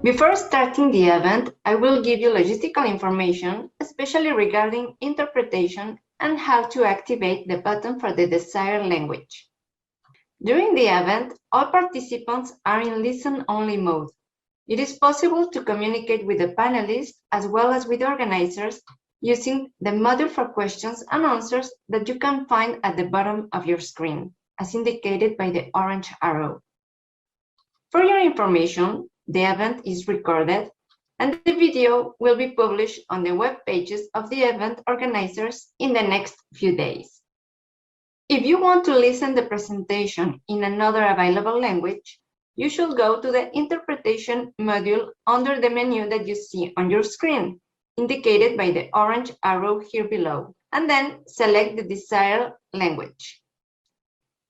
Before starting the event, I will give you logistical information, especially regarding interpretation and how to activate the button for the desired language. During the event, all participants are in listen-only mode. It is possible to communicate with the panelists as well as with organizers using the module for questions and answers that you can find at the bottom of your screen, as indicated by the orange arrow. For your information, the event is recorded and the video will be published on the web pages of the event organizers in the next few days. If you want to listen to the presentation in another available language, you should go to the interpretation module under the menu that you see on your screen, indicated by the orange arrow here below, and then select the desired language.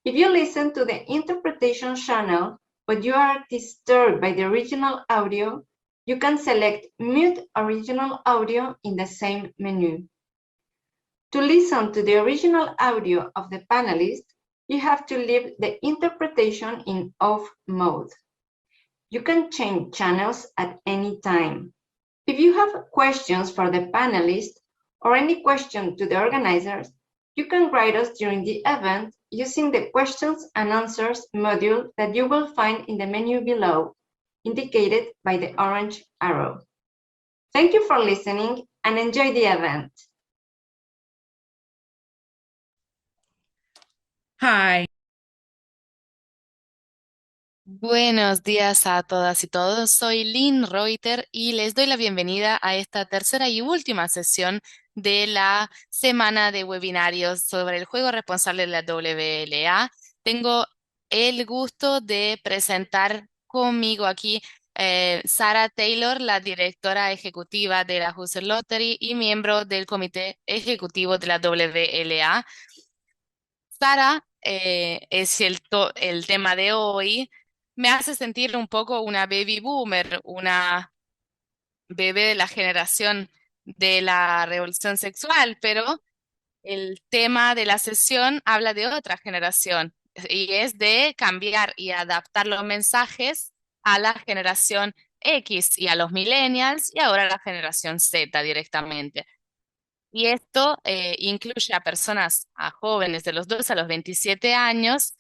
If you listen to the interpretation channel, but you are disturbed by the original audio, you can select Mute Original Audio in the same menu. To listen to the original audio of the panelist, you have to leave the interpretation in off mode. You can change channels at any time. If you have questions for the panelists or any question to the organizers, you can write us during the event using the questions and answers module that you will find in the menu below, indicated by the orange arrow. Thank you for listening and enjoy the event. Hi. Buenos días a todas y todos. Soy Lynn Reuter y les doy la bienvenida a esta tercera y última sesión de la semana de webinarios sobre el juego responsable de la WLA. Tengo el gusto de presentar conmigo aquí Sarah Taylor, la directora ejecutiva de la User Lottery y miembro del comité ejecutivo de la WLA. Sara, es el tema de hoy. Me hace sentir un poco una baby boomer, una bebé de la generación de la revolución sexual, pero el tema de la sesión habla de otra generación y es de cambiar y adaptar los mensajes a la generación X y a los millennials y ahora a la generación Z directamente. Y esto incluye a personas, a jóvenes de los 2 a los 27 años,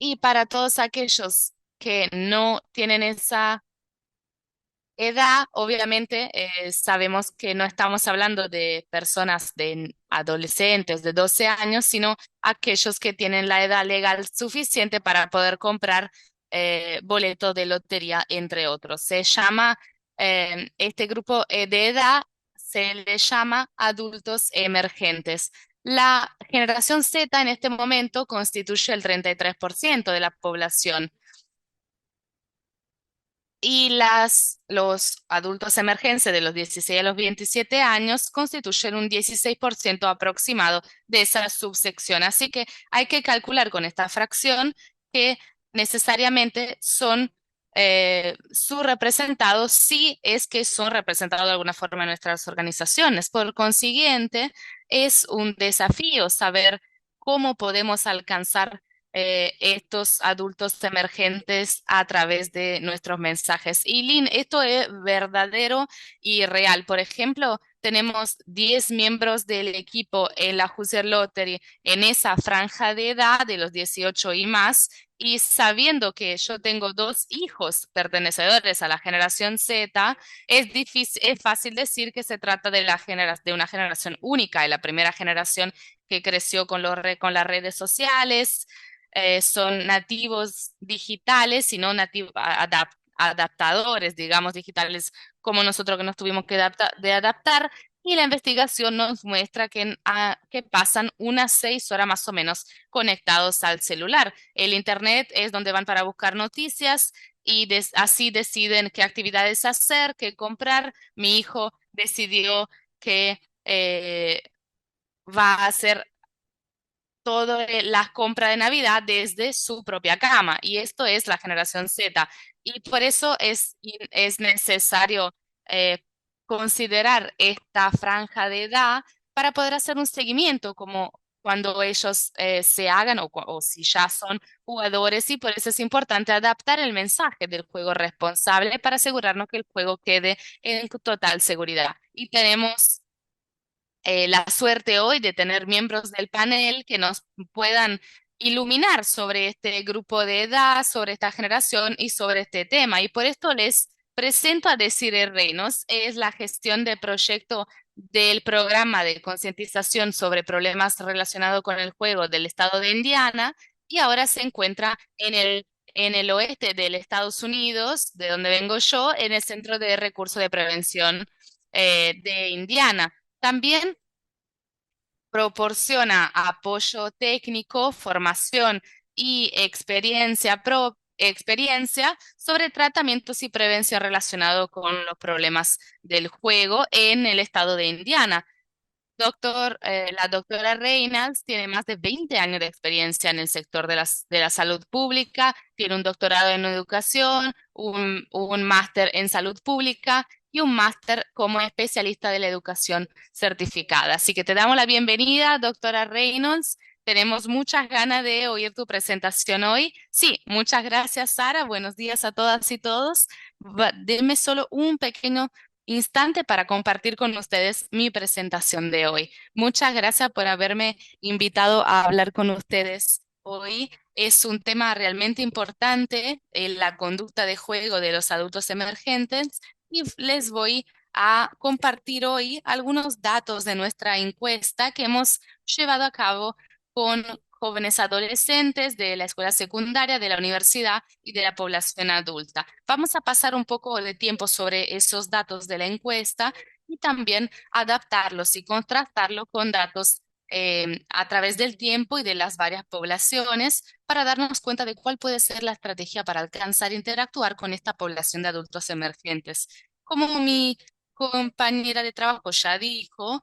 y para todos aquellos que no tienen esa edad, obviamente sabemos que no estamos hablando de personas de adolescentes de 12 años, sino aquellos que tienen la edad legal suficiente para poder comprar boletos de lotería, entre otros. Este grupo de edad se le llama adultos emergentes. La generación Z en este momento constituye el 33% de la población y los adultos emergentes de los 16 a los 27 años constituyen un 16% aproximado de esa subsección. Así que hay que calcular con esta fracción que necesariamente son subrepresentados si es que son representados de alguna forma en nuestras organizaciones. Por consiguiente, es un desafío saber cómo podemos alcanzar estos adultos emergentes a través de nuestros mensajes. Y Lynn, esto es verdadero y real. Por ejemplo, tenemos 10 miembros del equipo en la User Lottery en esa franja de edad de los 18 y más. Y sabiendo que yo tengo dos hijos pertenecedores a la generación Z, es fácil decir que se trata de de una generación única, de la primera generación que creció con con las redes sociales, son nativos digitales y no adaptadores, digamos, digitales como nosotros que nos tuvimos que de adaptar. Y la investigación nos muestra que pasan unas 6 horas más o menos conectados al celular. El Internet es donde van para buscar noticias y así deciden qué actividades hacer, qué comprar. Mi hijo decidió que va a hacer todas las compras de Navidad desde su propia cama. Y esto es la generación Z. Y por eso es necesario considerar esta franja de edad para poder hacer un seguimiento como cuando ellos se hagan o si ya son jugadores y por eso es importante adaptar el mensaje del juego responsable para asegurarnos que el juego quede en total seguridad. Y tenemos la suerte hoy de tener miembros del panel que nos puedan iluminar sobre este grupo de edad, sobre esta generación y sobre este tema. Y por esto les presento a Desiree Reynolds. Es la gestión de proyecto del programa de concientización sobre problemas relacionados con el juego del estado de Indiana y ahora se encuentra en el oeste de los Estados Unidos, de donde vengo yo, en el Centro de Recursos de Prevención de Indiana. También proporciona apoyo técnico, formación y experiencia sobre tratamientos y prevención relacionados con los problemas del juego en el estado de Indiana. La doctora Reynolds tiene más de 20 años de experiencia en el sector de la salud pública, tiene un doctorado en educación, un máster en salud pública y un máster como especialista de la educación certificada. Así que te damos la bienvenida, doctora Reynolds. Tenemos muchas ganas de oír tu presentación hoy. Sí, muchas gracias, Sara. Buenos días a todas y todos. Deme solo un pequeño instante para compartir con ustedes mi presentación de hoy. Muchas gracias por haberme invitado a hablar con ustedes hoy. Es un tema realmente importante, la conducta de juego de los adultos emergentes, y les voy a compartir hoy algunos datos de nuestra encuesta que hemos llevado a cabo con jóvenes adolescentes de la escuela secundaria, de la universidad y de la población adulta. Vamos a pasar un poco de tiempo sobre esos datos de la encuesta y también adaptarlos y contrastarlos con datos a través del tiempo y de las varias poblaciones para darnos cuenta de cuál puede ser la estrategia para alcanzar e interactuar con esta población de adultos emergentes. Como mi compañera de trabajo ya dijo,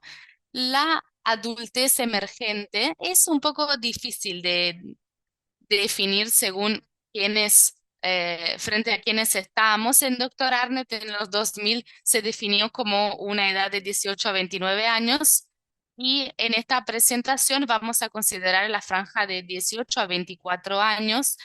la adultez emergente es un poco difícil de definir según quiénes, frente a quiénes estamos. En Doctor Arnett en los 2000 se definió como una edad de 18 a 29 años y en esta presentación vamos a considerar la franja de 18 a 24 años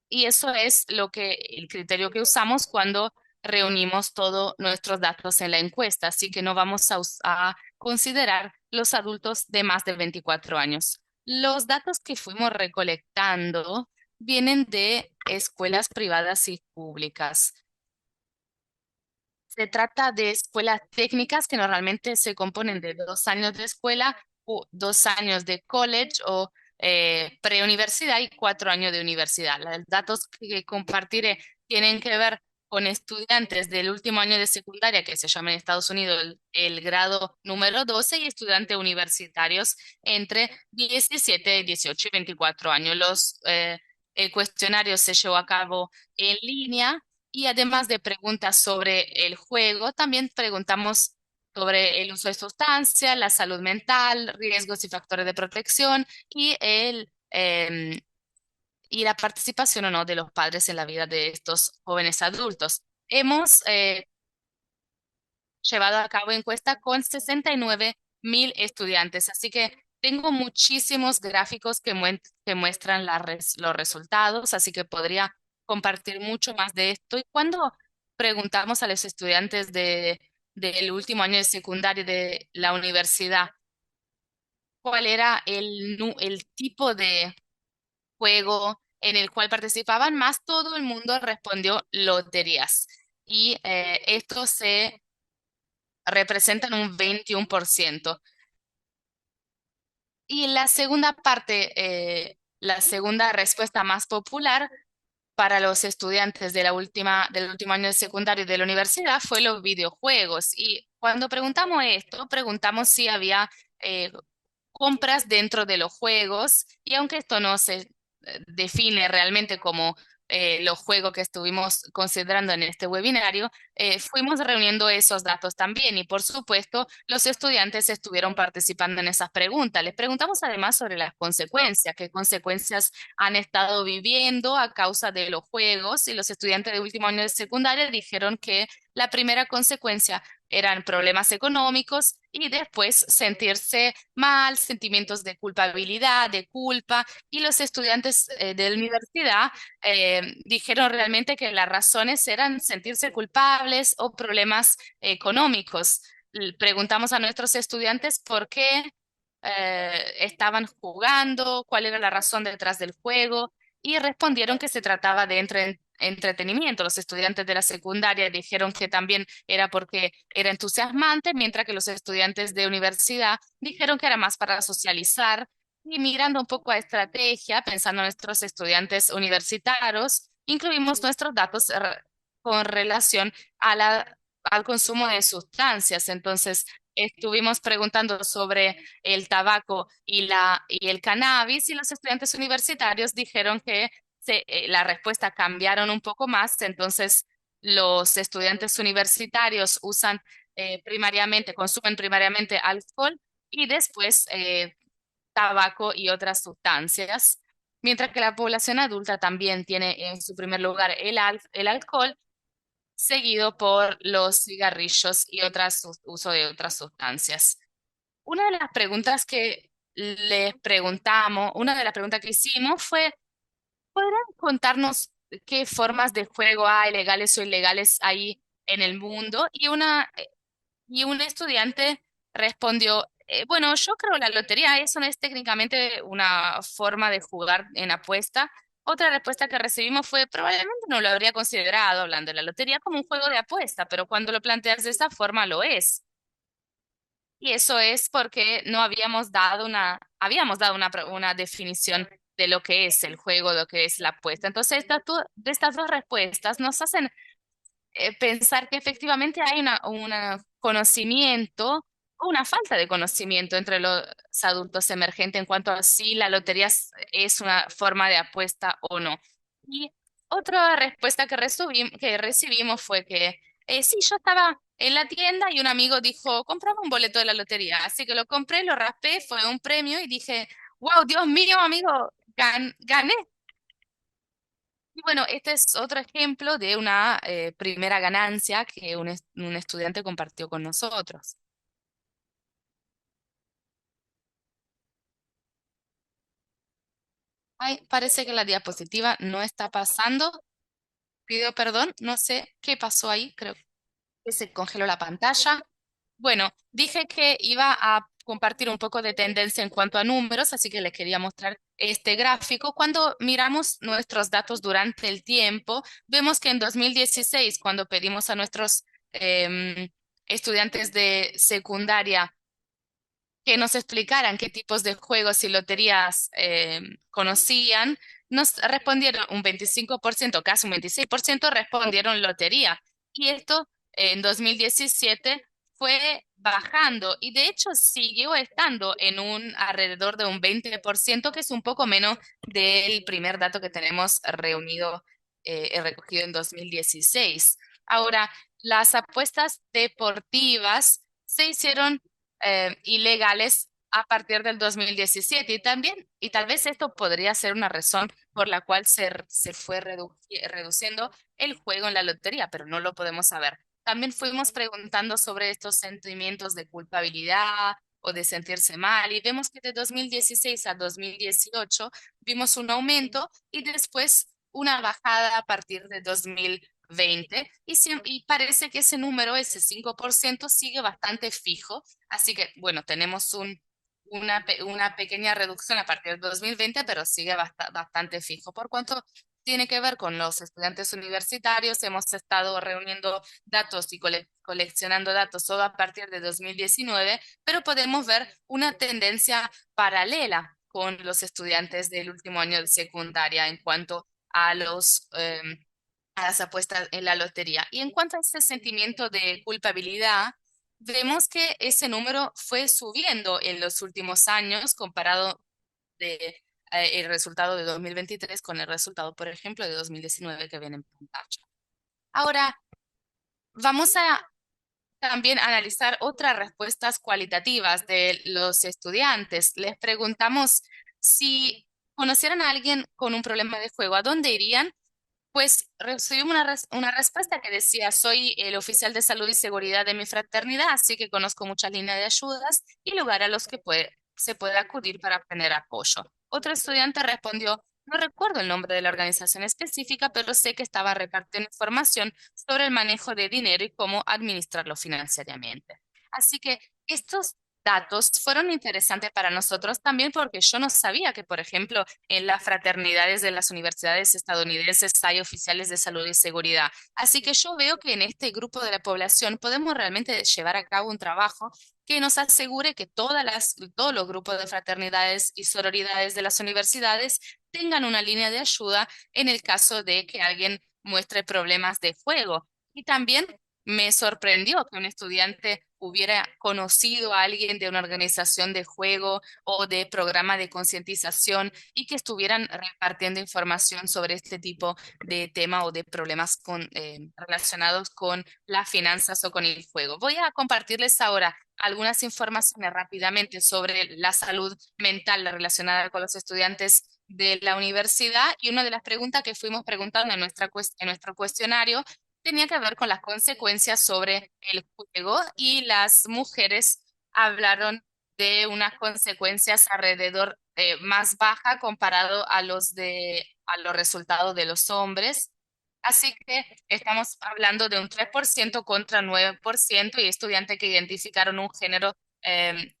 y eso es el criterio que usamos cuando reunimos todos nuestros datos en la encuesta, así que no vamos a considerar los adultos de más de 24 años. Los datos que fuimos recolectando vienen de escuelas privadas y públicas. Se trata de escuelas técnicas que normalmente se componen de 2 años de escuela o 2 años de college o preuniversidad y 4 años de universidad. Los datos que compartiré tienen que ver con estudiantes del último año de secundaria, que se llama en Estados Unidos el grado número 12, y estudiantes universitarios entre 17, 18 y 24 años. El cuestionario se llevó a cabo en línea y además de preguntas sobre el juego, también preguntamos sobre el uso de sustancias, la salud mental, riesgos y factores de protección y la participación o no de los padres en la vida de estos jóvenes adultos. Hemos llevado a cabo encuesta con 69.000 estudiantes, así que tengo muchísimos gráficos que muestran los resultados, así que podría compartir mucho más de esto. Y cuando preguntamos a los estudiantes del último año de secundaria de la universidad cuál era el tipo de juego en el cual participaban, más todo el mundo respondió loterías. Y esto se representan un 21%. Y la segunda parte, la segunda respuesta más popular para los estudiantes del último año de secundario y de la universidad fue los videojuegos. Y cuando preguntamos esto, preguntamos si había compras dentro de los juegos y aunque esto no se define realmente como los juegos que estuvimos considerando en este webinario, fuimos reuniendo esos datos también y por supuesto los estudiantes estuvieron participando en esas preguntas. Les preguntamos además sobre las consecuencias, qué consecuencias han estado viviendo a causa de los juegos y los estudiantes de último año de secundaria dijeron que la primera consecuencia eran problemas económicos y después sentirse mal, sentimientos de culpabilidad, de culpa, y los estudiantes de la universidad dijeron realmente que las razones eran sentirse culpables o problemas económicos. Preguntamos a nuestros estudiantes por qué estaban jugando, cuál era la razón detrás del juego, y respondieron que se trataba de entretenimiento. Los estudiantes de la secundaria dijeron que también era porque era entusiasmante, mientras que los estudiantes de universidad dijeron que era más para socializar. Y mirando un poco a estrategia, pensando en nuestros estudiantes universitarios, incluimos nuestros datos con relación a al consumo de sustancias. Entonces, estuvimos preguntando sobre el tabaco y el cannabis, y los estudiantes universitarios dijeron que la respuesta cambiaron un poco más. Entonces, los estudiantes universitarios consumen primariamente alcohol y después tabaco y otras sustancias, mientras que la población adulta también tiene en su primer lugar el alcohol, seguido por los cigarrillos y uso de otras sustancias. Una de las preguntas que les preguntamos, una de las preguntas que hicimos fue: ¿podrán contarnos qué formas de juego hay, legales o ilegales, ahí en el mundo? Y un estudiante respondió, bueno, yo creo la lotería, eso no es técnicamente una forma de jugar en apuesta. Otra respuesta que recibimos fue: probablemente no lo habría considerado, hablando de la lotería como un juego de apuesta, pero cuando lo planteas de esta forma lo es. Y eso es porque no habíamos dado una definición de lo que es el juego, de lo que es la apuesta. Entonces, de estas dos respuestas nos hacen pensar que efectivamente hay un conocimiento o una falta de conocimiento entre los adultos emergentes en cuanto a si la lotería es una forma de apuesta o no. Y otra respuesta que recibimos fue que sí, yo estaba en la tienda y un amigo dijo, comprame un boleto de la lotería. Así que lo compré, lo raspé, fue un premio y dije, wow, Dios mío, amigo, gané. Y bueno, este es otro ejemplo de una primera ganancia que un estudiante compartió con nosotros. Ay, parece que la diapositiva no está pasando. Pido perdón, no sé qué pasó ahí, creo que se congeló la pantalla. Bueno, dije que iba a compartir un poco de tendencia en cuanto a números, así que les quería mostrar este gráfico. Cuando miramos nuestros datos durante el tiempo, vemos que en 2016, cuando pedimos a nuestros estudiantes de secundaria que nos explicaran qué tipos de juegos y loterías conocían, nos respondieron un 25%, casi un 26% respondieron lotería. Y esto en 2017 fue bajando y de hecho siguió estando en un alrededor de un 20%, que es un poco menos del primer dato que tenemos recogido en 2016. Ahora, las apuestas deportivas se hicieron ilegales a partir del 2017, y también, y tal vez esto podría ser una razón por la cual se fue reduciendo el juego en la lotería, pero no lo podemos saber. También fuimos preguntando sobre estos sentimientos de culpabilidad o de sentirse mal, y vemos que de 2016 a 2018 vimos un aumento y después una bajada a partir de 2020, y parece que ese número, ese 5%, sigue bastante fijo. Así que, bueno, tenemos una pequeña reducción a partir del 2020, pero sigue bastante fijo. Por cuanto tiene que ver con los estudiantes universitarios, hemos estado reuniendo datos y coleccionando datos solo a partir de 2019, pero podemos ver una tendencia paralela con los estudiantes del último año de secundaria en cuanto a a las apuestas en la lotería. Y en cuanto a ese sentimiento de culpabilidad, vemos que ese número fue subiendo en los últimos años comparado el resultado de 2023 con el resultado, por ejemplo, de 2019 que viene en pantalla. Ahora, vamos a también analizar otras respuestas cualitativas de los estudiantes. Les preguntamos: si conocieran a alguien con un problema de juego, ¿a dónde irían? Pues recibí una respuesta que decía, soy el oficial de salud y seguridad de mi fraternidad, así que conozco muchas líneas de ayudas y lugares a los que se puede acudir para obtener apoyo. Otro estudiante respondió, no recuerdo el nombre de la organización específica, pero sé que estaba repartiendo información sobre el manejo de dinero y cómo administrarlo financieramente. Así que estos datos fueron interesantes para nosotros también porque yo no sabía que, por ejemplo, en las fraternidades de las universidades estadounidenses hay oficiales de salud y seguridad. Así que yo veo que en este grupo de la población podemos realmente llevar a cabo un trabajo que nos asegure que todos los grupos de fraternidades y sororidades de las universidades tengan una línea de ayuda en el caso de que alguien muestre problemas de juego. Y también me sorprendió que un estudiante hubiera conocido a alguien de una organización de juego o de programa de concientización y que estuvieran repartiendo información sobre este tipo de tema o de problemas relacionados con las finanzas o con el juego. Voy a compartirles ahora algunas informaciones rápidamente sobre la salud mental relacionada con los estudiantes de la universidad y una de las preguntas que fuimos preguntando en en nuestro cuestionario tenía que ver con las consecuencias sobre el juego y las mujeres hablaron de unas consecuencias alrededor más baja comparado a a los resultados de los hombres. Así que estamos hablando de un 3% contra 9% y estudiantes que identificaron un género eh,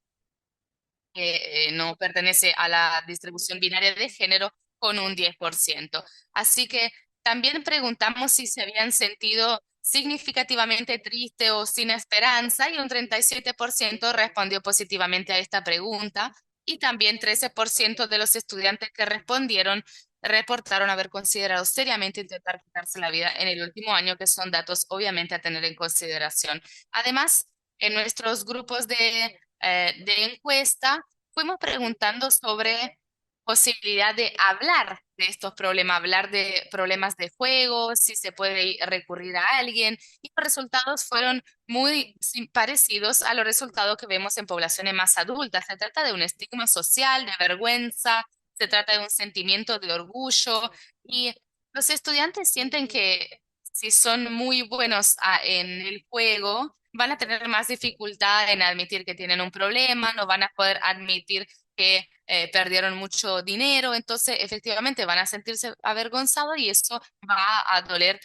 que no pertenece a la distribución binaria de género con un 10%. Así que también preguntamos si se habían sentido significativamente triste o sin esperanza y un 37% respondió positivamente a esta pregunta y también 13% de los estudiantes que respondieron reportaron haber considerado seriamente intentar quitarse la vida en el último año, que son datos obviamente a tener en consideración. Además, en nuestros grupos de encuesta, fuimos preguntando sobre posibilidad de hablar de estos problemas, hablar de problemas de juego, si se puede recurrir a alguien, y los resultados fueron muy parecidos a los resultados que vemos en poblaciones más adultas. Se trata de un estigma social, de vergüenza, se trata de un sentimiento de orgullo, y los estudiantes sienten que si son muy buenos en el juego, van a tener más dificultad en admitir que tienen un problema, no van a poder admitir que perdieron mucho dinero, entonces efectivamente van a sentirse avergonzados y eso va a doler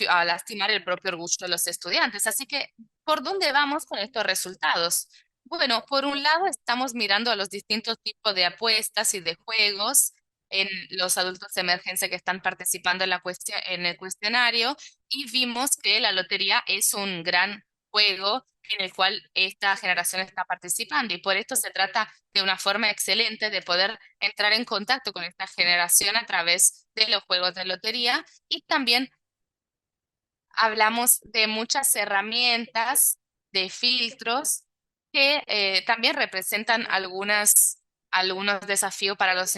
a lastimar el propio orgullo de los estudiantes. Así que, ¿por dónde vamos con estos resultados? Bueno, por un lado estamos mirando a los distintos tipos de apuestas y de juegos en los adultos de emergencia que están participando en en el cuestionario y vimos que la lotería es un gran juego en el cual esta generación está participando y por esto se trata de una forma excelente de poder entrar en contacto con esta generación a través de los juegos de lotería y también hablamos de muchas herramientas, de filtros que también representan algunos desafíos para los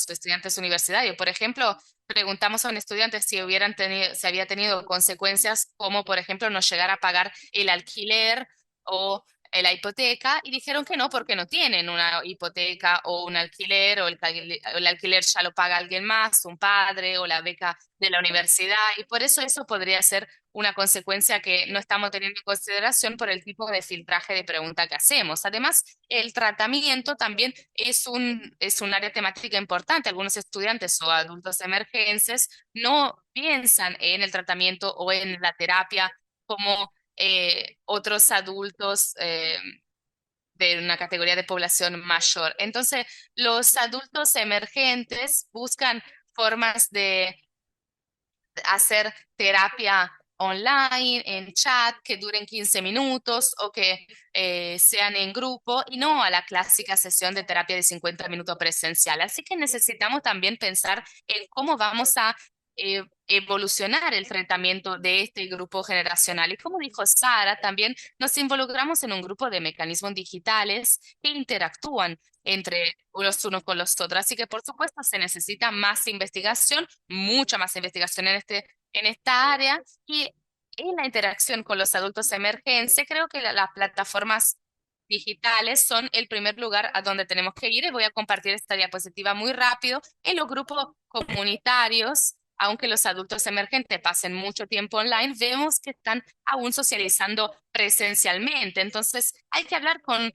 estudiantes universitarios. Por ejemplo, preguntamos a un estudiante si había tenido consecuencias como, por ejemplo, no llegar a pagar el alquiler o la hipoteca y dijeron que no porque no tienen una hipoteca o un alquiler o el alquiler ya lo paga alguien más, un padre o la beca de la universidad y por eso eso podría ser una consecuencia que no estamos teniendo en consideración por el tipo de filtraje de pregunta que hacemos. Además, el tratamiento también es un área temática importante. Algunos estudiantes o adultos emergentes no piensan en el tratamiento o en la terapia como otros adultos de una categoría de población mayor. Entonces, los adultos emergentes buscan formas de hacer terapia online, en chat, que duren 15 minutos o que sean en grupo y no a la clásica sesión de terapia de 50 minutos presencial. Así que necesitamos también pensar en cómo vamos a evolucionar el tratamiento de este grupo generacional. Y como dijo Sara, también nos involucramos en un grupo de mecanismos digitales que interactúan entre los unos con los otros. Así que, por supuesto, se necesita más investigación, mucha más investigación en esta área y en la interacción con los adultos emergentes, creo que las plataformas digitales son el primer lugar a donde tenemos que ir y voy a compartir esta diapositiva muy rápido. En los grupos comunitarios aunque los adultos emergentes pasen mucho tiempo online, vemos que están aún socializando presencialmente. Entonces, hay que hablar con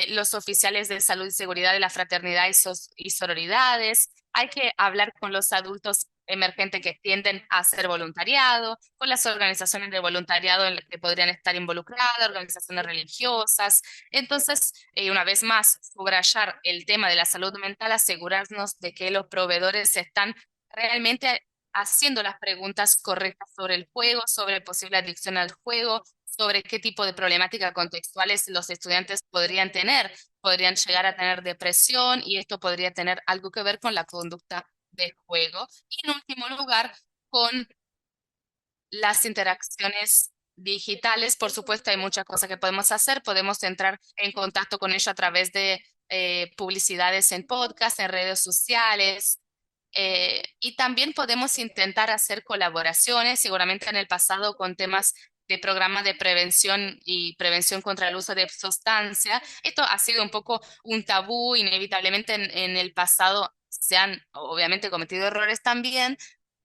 los oficiales de salud y seguridad de la fraternidad y sororidades. Hay que hablar con los adultos emergentes que tienden a hacer voluntariado, con las organizaciones de voluntariado en las que podrían estar involucradas, organizaciones religiosas. Entonces, una vez más, subrayar el tema de la salud mental, asegurarnos de que los proveedores están realmente haciendo las preguntas correctas sobre el juego, sobre posible adicción al juego, sobre qué tipo de problemáticas contextuales los estudiantes podrían tener. Podrían llegar a tener depresión y esto podría tener algo que ver con la conducta de juego. Y en último lugar, con las interacciones digitales. Por supuesto, hay muchas cosas que podemos hacer. Podemos entrar en contacto con ellos a través de publicidades en podcast, en redes sociales. Y también podemos intentar hacer colaboraciones, seguramente en el pasado con temas de programas de prevención y prevención contra el uso de sustancias. Esto ha sido un poco un tabú, inevitablemente en el pasado se han obviamente cometido errores también,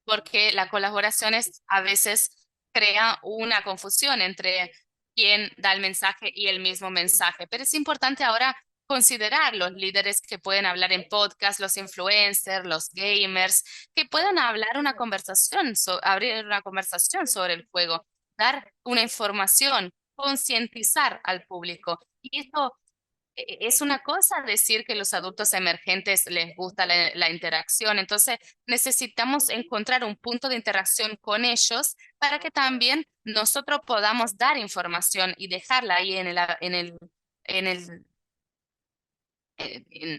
porque la colaboración a veces crea una confusión entre quién da el mensaje y el mismo mensaje. Pero es importante ahora considerar los líderes que pueden hablar en podcast, los influencers, los gamers, que puedan hablar una conversación, abrir una conversación sobre el juego, dar una información, concientizar al público. Y esto es una cosa decir que los adultos emergentes les gusta la interacción, entonces necesitamos encontrar un punto de interacción con ellos para que también nosotros podamos dar información y dejarla ahí en el, en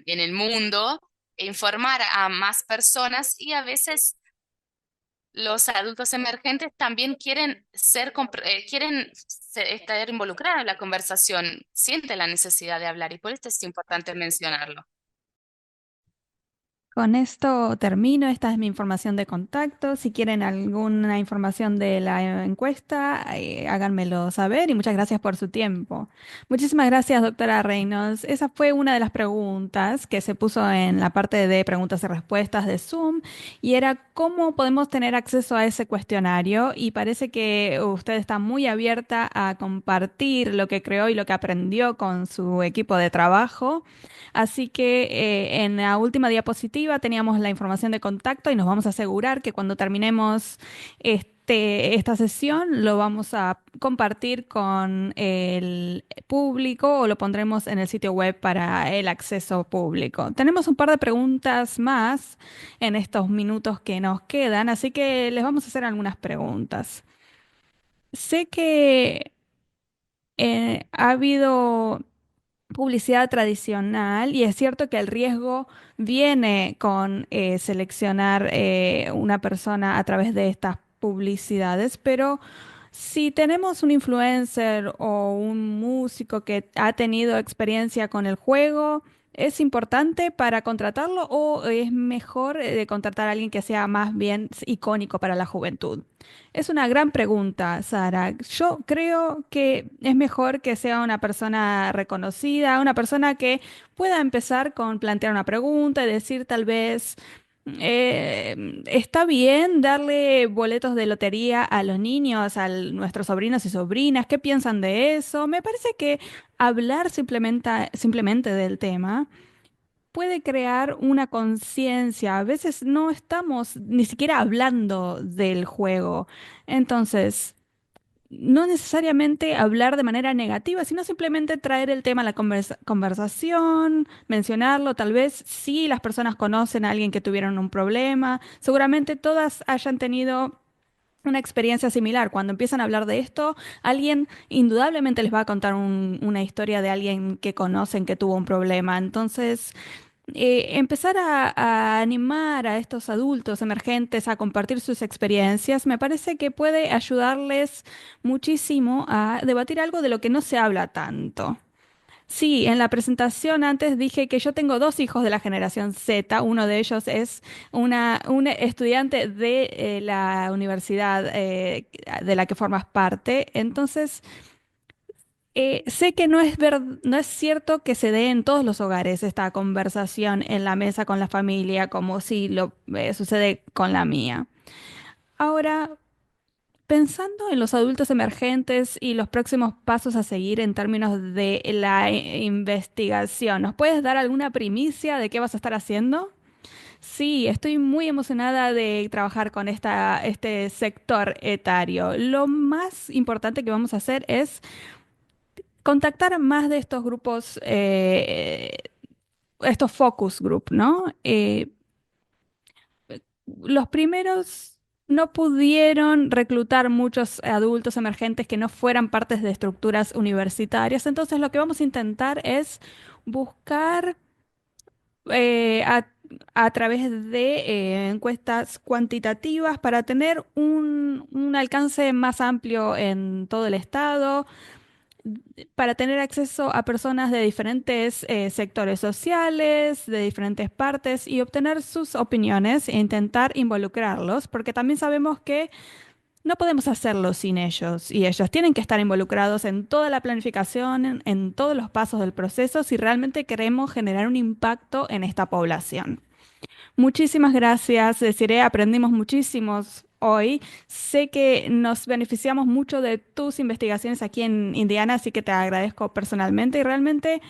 el mundo, e informar a más personas y a veces los adultos emergentes también quieren estar involucrados en la conversación, sienten la necesidad de hablar y por esto es importante mencionarlo. Con esto termino. Esta es mi información de contacto. Si quieren alguna información de la encuesta, háganmelo saber y muchas gracias por su tiempo. Muchísimas gracias, doctora Reynolds. Esa fue una de las preguntas que se puso en la parte de preguntas y respuestas de Zoom y era cómo podemos tener acceso a ese cuestionario y parece que usted está muy abierta a compartir lo que creó y lo que aprendió con su equipo de trabajo. Así que en la última diapositiva teníamos la información de contacto y nos vamos a asegurar que cuando terminemos esta sesión lo vamos a compartir con el público o lo pondremos en el sitio web para el acceso público. Tenemos un par de preguntas más en estos minutos que nos quedan, así que les vamos a hacer algunas preguntas. Sé que ha habido publicidad tradicional y es cierto que el riesgo viene con seleccionar una persona a través de estas publicidades, pero si tenemos un influencer o un músico que ha tenido experiencia con el juego, ¿es importante para contratarlo o es mejor contratar a alguien que sea más bien icónico para la juventud? Es una gran pregunta, Sara. Yo creo que es mejor que sea una persona reconocida, una persona que pueda empezar con plantear una pregunta y decir tal vez, ¿está bien darle boletos de lotería a los niños, a nuestros sobrinos y sobrinas? ¿Qué piensan de eso? Me parece que hablar simplemente del tema puede crear una conciencia. A veces no estamos ni siquiera hablando del juego. Entonces, no necesariamente hablar de manera negativa, sino simplemente traer el tema a la conversación, mencionarlo. Tal vez si las personas conocen a alguien que tuvieron un problema, seguramente todas hayan tenido una experiencia similar. Cuando empiezan a hablar de esto, alguien indudablemente les va a contar una historia de alguien que conocen que tuvo un problema. Entonces, empezar a animar a estos adultos emergentes a compartir sus experiencias, me parece que puede ayudarles muchísimo a debatir algo de lo que no se habla tanto. Sí, en la presentación antes dije que yo tengo dos hijos de la generación Z. Uno de ellos es un estudiante de la universidad de la que formas parte. Entonces, sé que no es cierto que se dé en todos los hogares esta conversación en la mesa con la familia, como si lo sucede con la mía. Ahora, pensando en los adultos emergentes y los próximos pasos a seguir en términos de la investigación, ¿nos puedes dar alguna primicia de qué vas a estar haciendo? Sí, estoy muy emocionada de trabajar con este sector etario. Lo más importante que vamos a hacer es contactar más de estos grupos, estos focus group, ¿no? Los primeros no pudieron reclutar muchos adultos emergentes que no fueran partes de estructuras universitarias. Entonces, lo que vamos a intentar es buscar eh, a, a través de encuestas cuantitativas para tener un alcance más amplio en todo el estado, para tener acceso a personas de diferentes sectores sociales, de diferentes partes y obtener sus opiniones e intentar involucrarlos, porque también sabemos que no podemos hacerlo sin ellos y ellos tienen que estar involucrados en toda la planificación, en todos los pasos del proceso si realmente queremos generar un impacto en esta población. Muchísimas gracias, Desiree. Aprendimos muchísimos hoy. Sé que nos beneficiamos mucho de tus investigaciones aquí en Indiana, así que te agradezco personalmente y realmente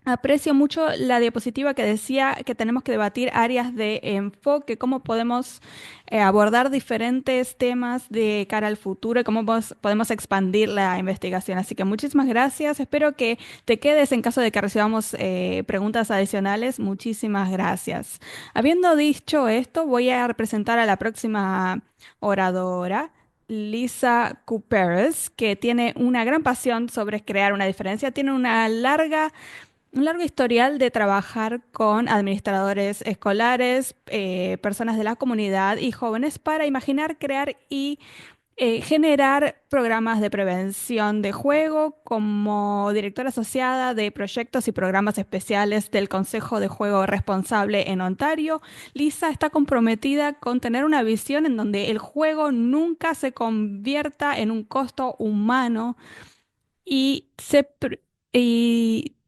aprecio mucho la diapositiva que decía que tenemos que debatir áreas de enfoque, cómo podemos abordar diferentes temas de cara al futuro y cómo podemos expandir la investigación. Así que muchísimas gracias. Espero que te quedes en caso de que recibamos preguntas adicionales. Muchísimas gracias. Habiendo dicho esto, voy a presentar a la próxima oradora. Lisa Cooperes, que tiene una gran pasión sobre crear una diferencia, tiene un largo historial de trabajar con administradores escolares, personas de la comunidad y jóvenes para imaginar, crear y generar programas de prevención de juego como directora asociada de proyectos y programas especiales del Consejo de Juego Responsable en Ontario. Lisa está comprometida con tener una visión en donde el juego nunca se convierta en un costo humano y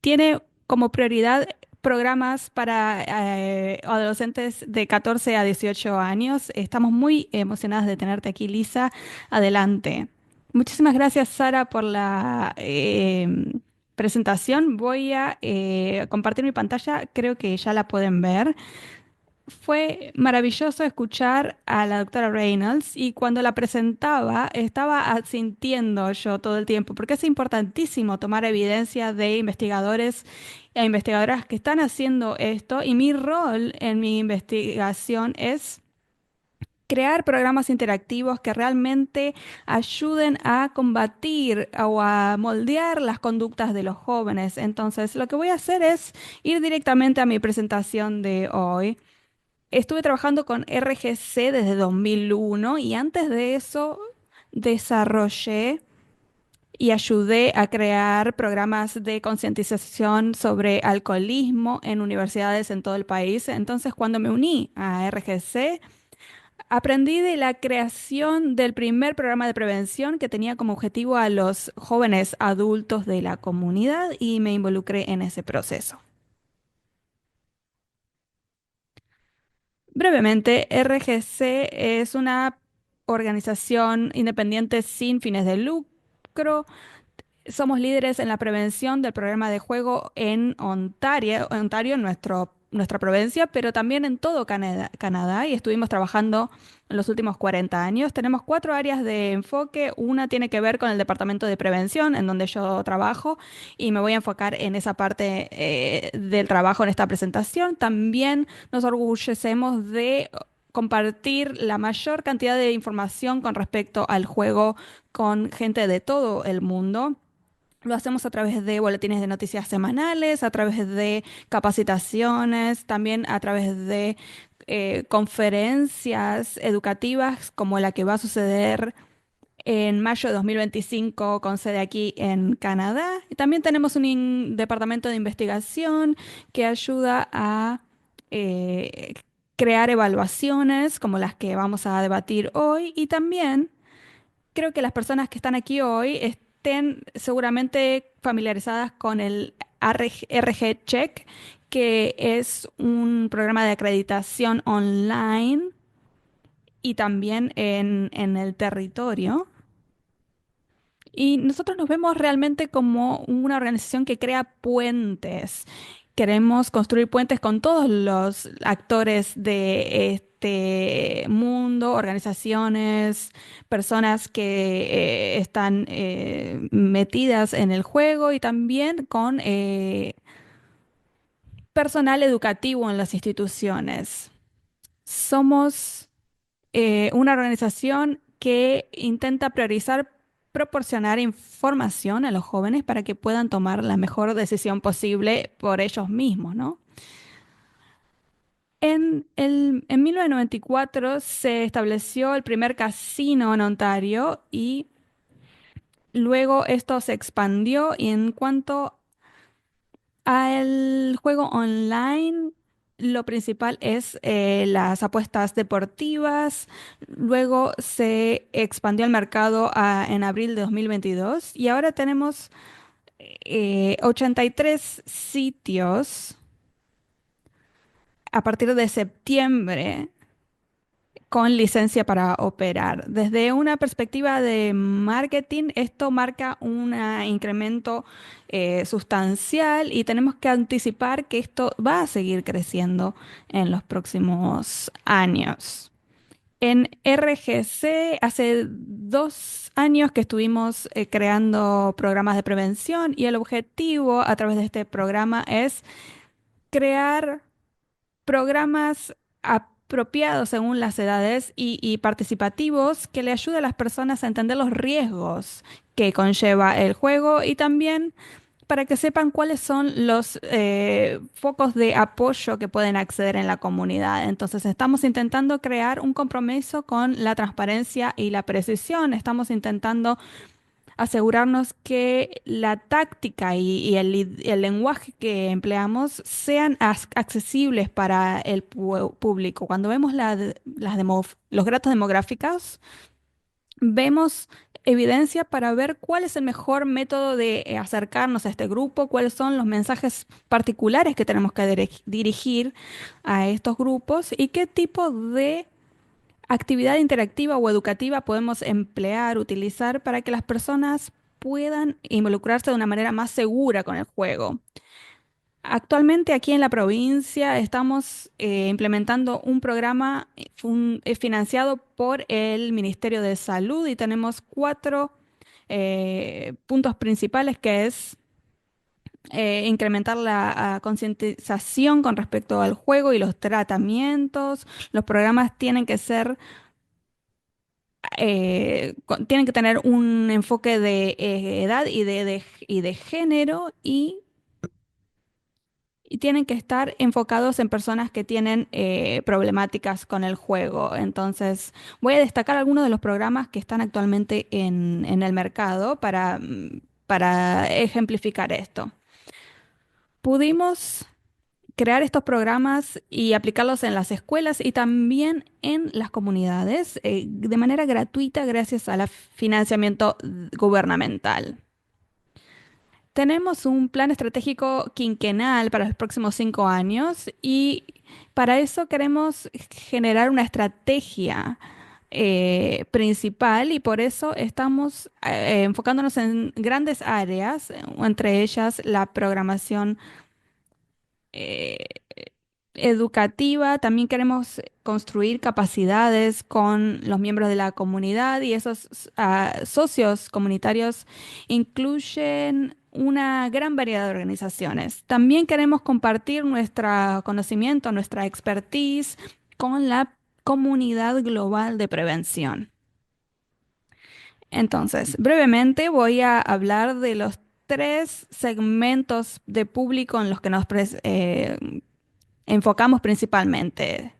tiene como prioridad programas para adolescentes de 14 a 18 años. Estamos muy emocionadas de tenerte aquí, Lisa. Adelante. Muchísimas gracias, Sara, por la presentación. Voy a compartir mi pantalla. Creo que ya la pueden ver. Fue maravilloso escuchar a la doctora Reynolds y cuando la presentaba estaba asintiendo yo todo el tiempo, porque es importantísimo tomar evidencia de investigadores e investigadoras que están haciendo esto y mi rol en mi investigación es crear programas interactivos que realmente ayuden a combatir o a moldear las conductas de los jóvenes. Entonces, lo que voy a hacer es ir directamente a mi presentación de hoy. Estuve trabajando con RGC desde 2001 y antes de eso desarrollé y ayudé a crear programas de concientización sobre alcoholismo en universidades en todo el país. Entonces, cuando me uní a RGC, aprendí de la creación del primer programa de prevención que tenía como objetivo a los jóvenes adultos de la comunidad y me involucré en ese proceso. Brevemente, RGC es una organización independiente sin fines de lucro. Somos líderes en la prevención del problema de juego en Ontario, nuestra provincia, pero también en todo Canadá, y estuvimos trabajando en los últimos 40 años. Tenemos cuatro áreas de enfoque. Una tiene que ver con el departamento de prevención, en donde yo trabajo, y me voy a enfocar en esa parte del trabajo en esta presentación. También nos orgullecemos de compartir la mayor cantidad de información con respecto al juego con gente de todo el mundo. Lo hacemos a través de boletines de noticias semanales, a través de capacitaciones, también a través de conferencias educativas como la que va a suceder en mayo de 2025 con sede aquí en Canadá. Y también tenemos un departamento de investigación que ayuda a eh, crear evaluaciones como las que vamos a debatir hoy y también creo que las personas que están aquí hoy estén seguramente familiarizadas con el RG Check, que es un programa de acreditación online y también en el territorio. Y nosotros nos vemos realmente como una organización que crea puentes. Queremos construir puentes con todos los actores de este mundo, organizaciones, personas que están metidas en el juego y también con personal educativo en las instituciones. Somos una organización que intenta priorizar, proporcionar información a los jóvenes para que puedan tomar la mejor decisión posible por ellos mismos, ¿no? En 1994 se estableció el primer casino en Ontario y luego esto se expandió y en cuanto al juego online, lo principal es las apuestas deportivas. Luego se expandió el mercado en abril de 2022 y ahora tenemos 83 sitios a partir de septiembre con licencia para operar. Desde una perspectiva de marketing, esto marca un incremento sustancial y tenemos que anticipar que esto va a seguir creciendo en los próximos años. En RGC, hace 2 años que estuvimos creando programas de prevención y el objetivo a través de este programa es crear programas apropiados según las edades y participativos que le ayuden a las personas a entender los riesgos que conlleva el juego y también para que sepan cuáles son los focos de apoyo que pueden acceder en la comunidad. Entonces, estamos intentando crear un compromiso con la transparencia y la precisión. Estamos intentando asegurarnos que la táctica y el lenguaje que empleamos sean accesibles para el público. Cuando vemos los datos demográficos, vemos evidencia para ver cuál es el mejor método de acercarnos a este grupo, cuáles son los mensajes particulares que tenemos que dirigir a estos grupos y qué tipo de actividad interactiva o educativa podemos emplear, utilizar para que las personas puedan involucrarse de una manera más segura con el juego. Actualmente aquí en la provincia estamos implementando un programa financiado por el Ministerio de Salud y tenemos 4 puntos principales que es incrementar la concientización con respecto al juego y los tratamientos. Los programas tienen que ser tienen que tener un enfoque de edad y de género y tienen que estar enfocados en personas que tienen problemáticas con el juego. Entonces, voy a destacar algunos de los programas que están actualmente en el mercado para ejemplificar esto. Pudimos crear estos programas y aplicarlos en las escuelas y también en las comunidades de manera gratuita gracias al financiamiento gubernamental. Tenemos un plan estratégico quinquenal para los próximos 5 años y para eso queremos generar una estrategia principal y por eso estamos enfocándonos en grandes áreas, entre ellas la programación eh, educativa, también queremos construir capacidades con los miembros de la comunidad y esos socios comunitarios incluyen una gran variedad de organizaciones. También queremos compartir nuestro conocimiento, nuestra expertise con la comunidad global de prevención. Entonces, brevemente voy a hablar de los 3 segmentos de público en los que nos enfocamos principalmente.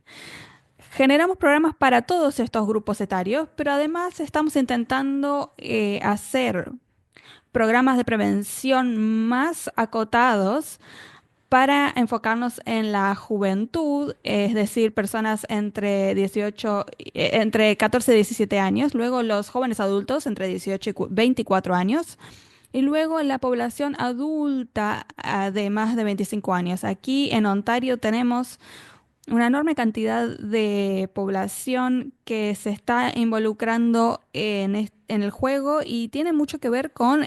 Generamos programas para todos estos grupos etarios, pero además estamos intentando hacer programas de prevención más acotados para enfocarnos en la juventud, es decir, personas entre 14 y 17 años, luego los jóvenes adultos entre 18 y 24 años, y luego la población adulta de más de 25 años. Aquí en Ontario tenemos una enorme cantidad de población que se está involucrando en el juego y tiene mucho que ver con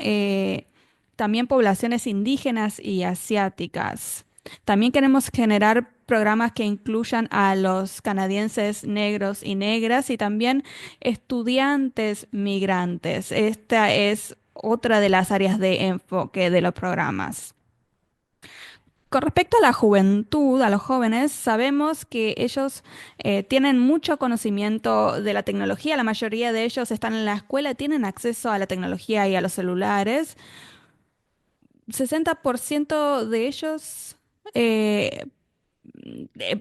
también poblaciones indígenas y asiáticas. También queremos generar programas que incluyan a los canadienses negros y negras y también estudiantes migrantes. Esta es otra de las áreas de enfoque de los programas. Con respecto a la juventud, a los jóvenes, sabemos que ellos tienen mucho conocimiento de la tecnología. La mayoría de ellos están en la escuela, tienen acceso a la tecnología y a los celulares. 60% de ellos eh,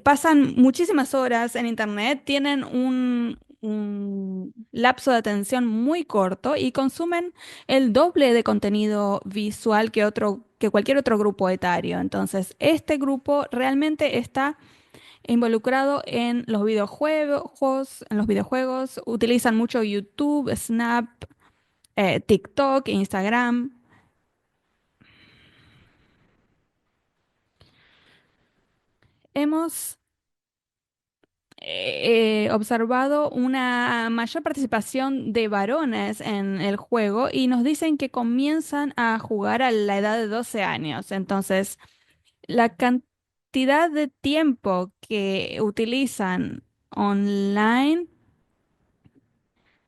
pasan muchísimas horas en internet, tienen un lapso de atención muy corto y consumen el doble de contenido visual que cualquier otro grupo etario. Entonces, este grupo realmente está involucrado en los videojuegos, utilizan mucho YouTube, Snap, TikTok, Instagram. Hemos observado una mayor participación de varones en el juego y nos dicen que comienzan a jugar a la edad de 12 años. Entonces, la cantidad de tiempo que utilizan online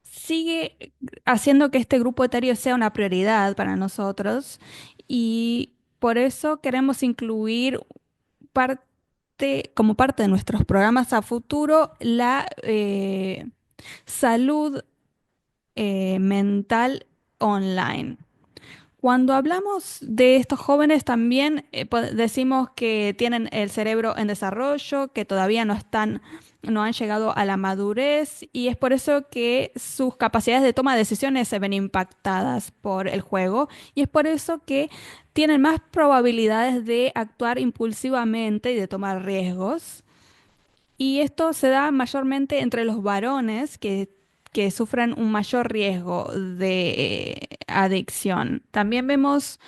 sigue haciendo que este grupo etario sea una prioridad para nosotros y por eso queremos incluir como parte de nuestros programas a futuro la salud mental online. Cuando hablamos de estos jóvenes también decimos que tienen el cerebro en desarrollo, que todavía no han llegado a la madurez y es por eso que sus capacidades de toma de decisiones se ven impactadas por el juego y es por eso que tienen más probabilidades de actuar impulsivamente y de tomar riesgos. Y esto se da mayormente entre los varones que sufren un mayor riesgo de adicción. También vemos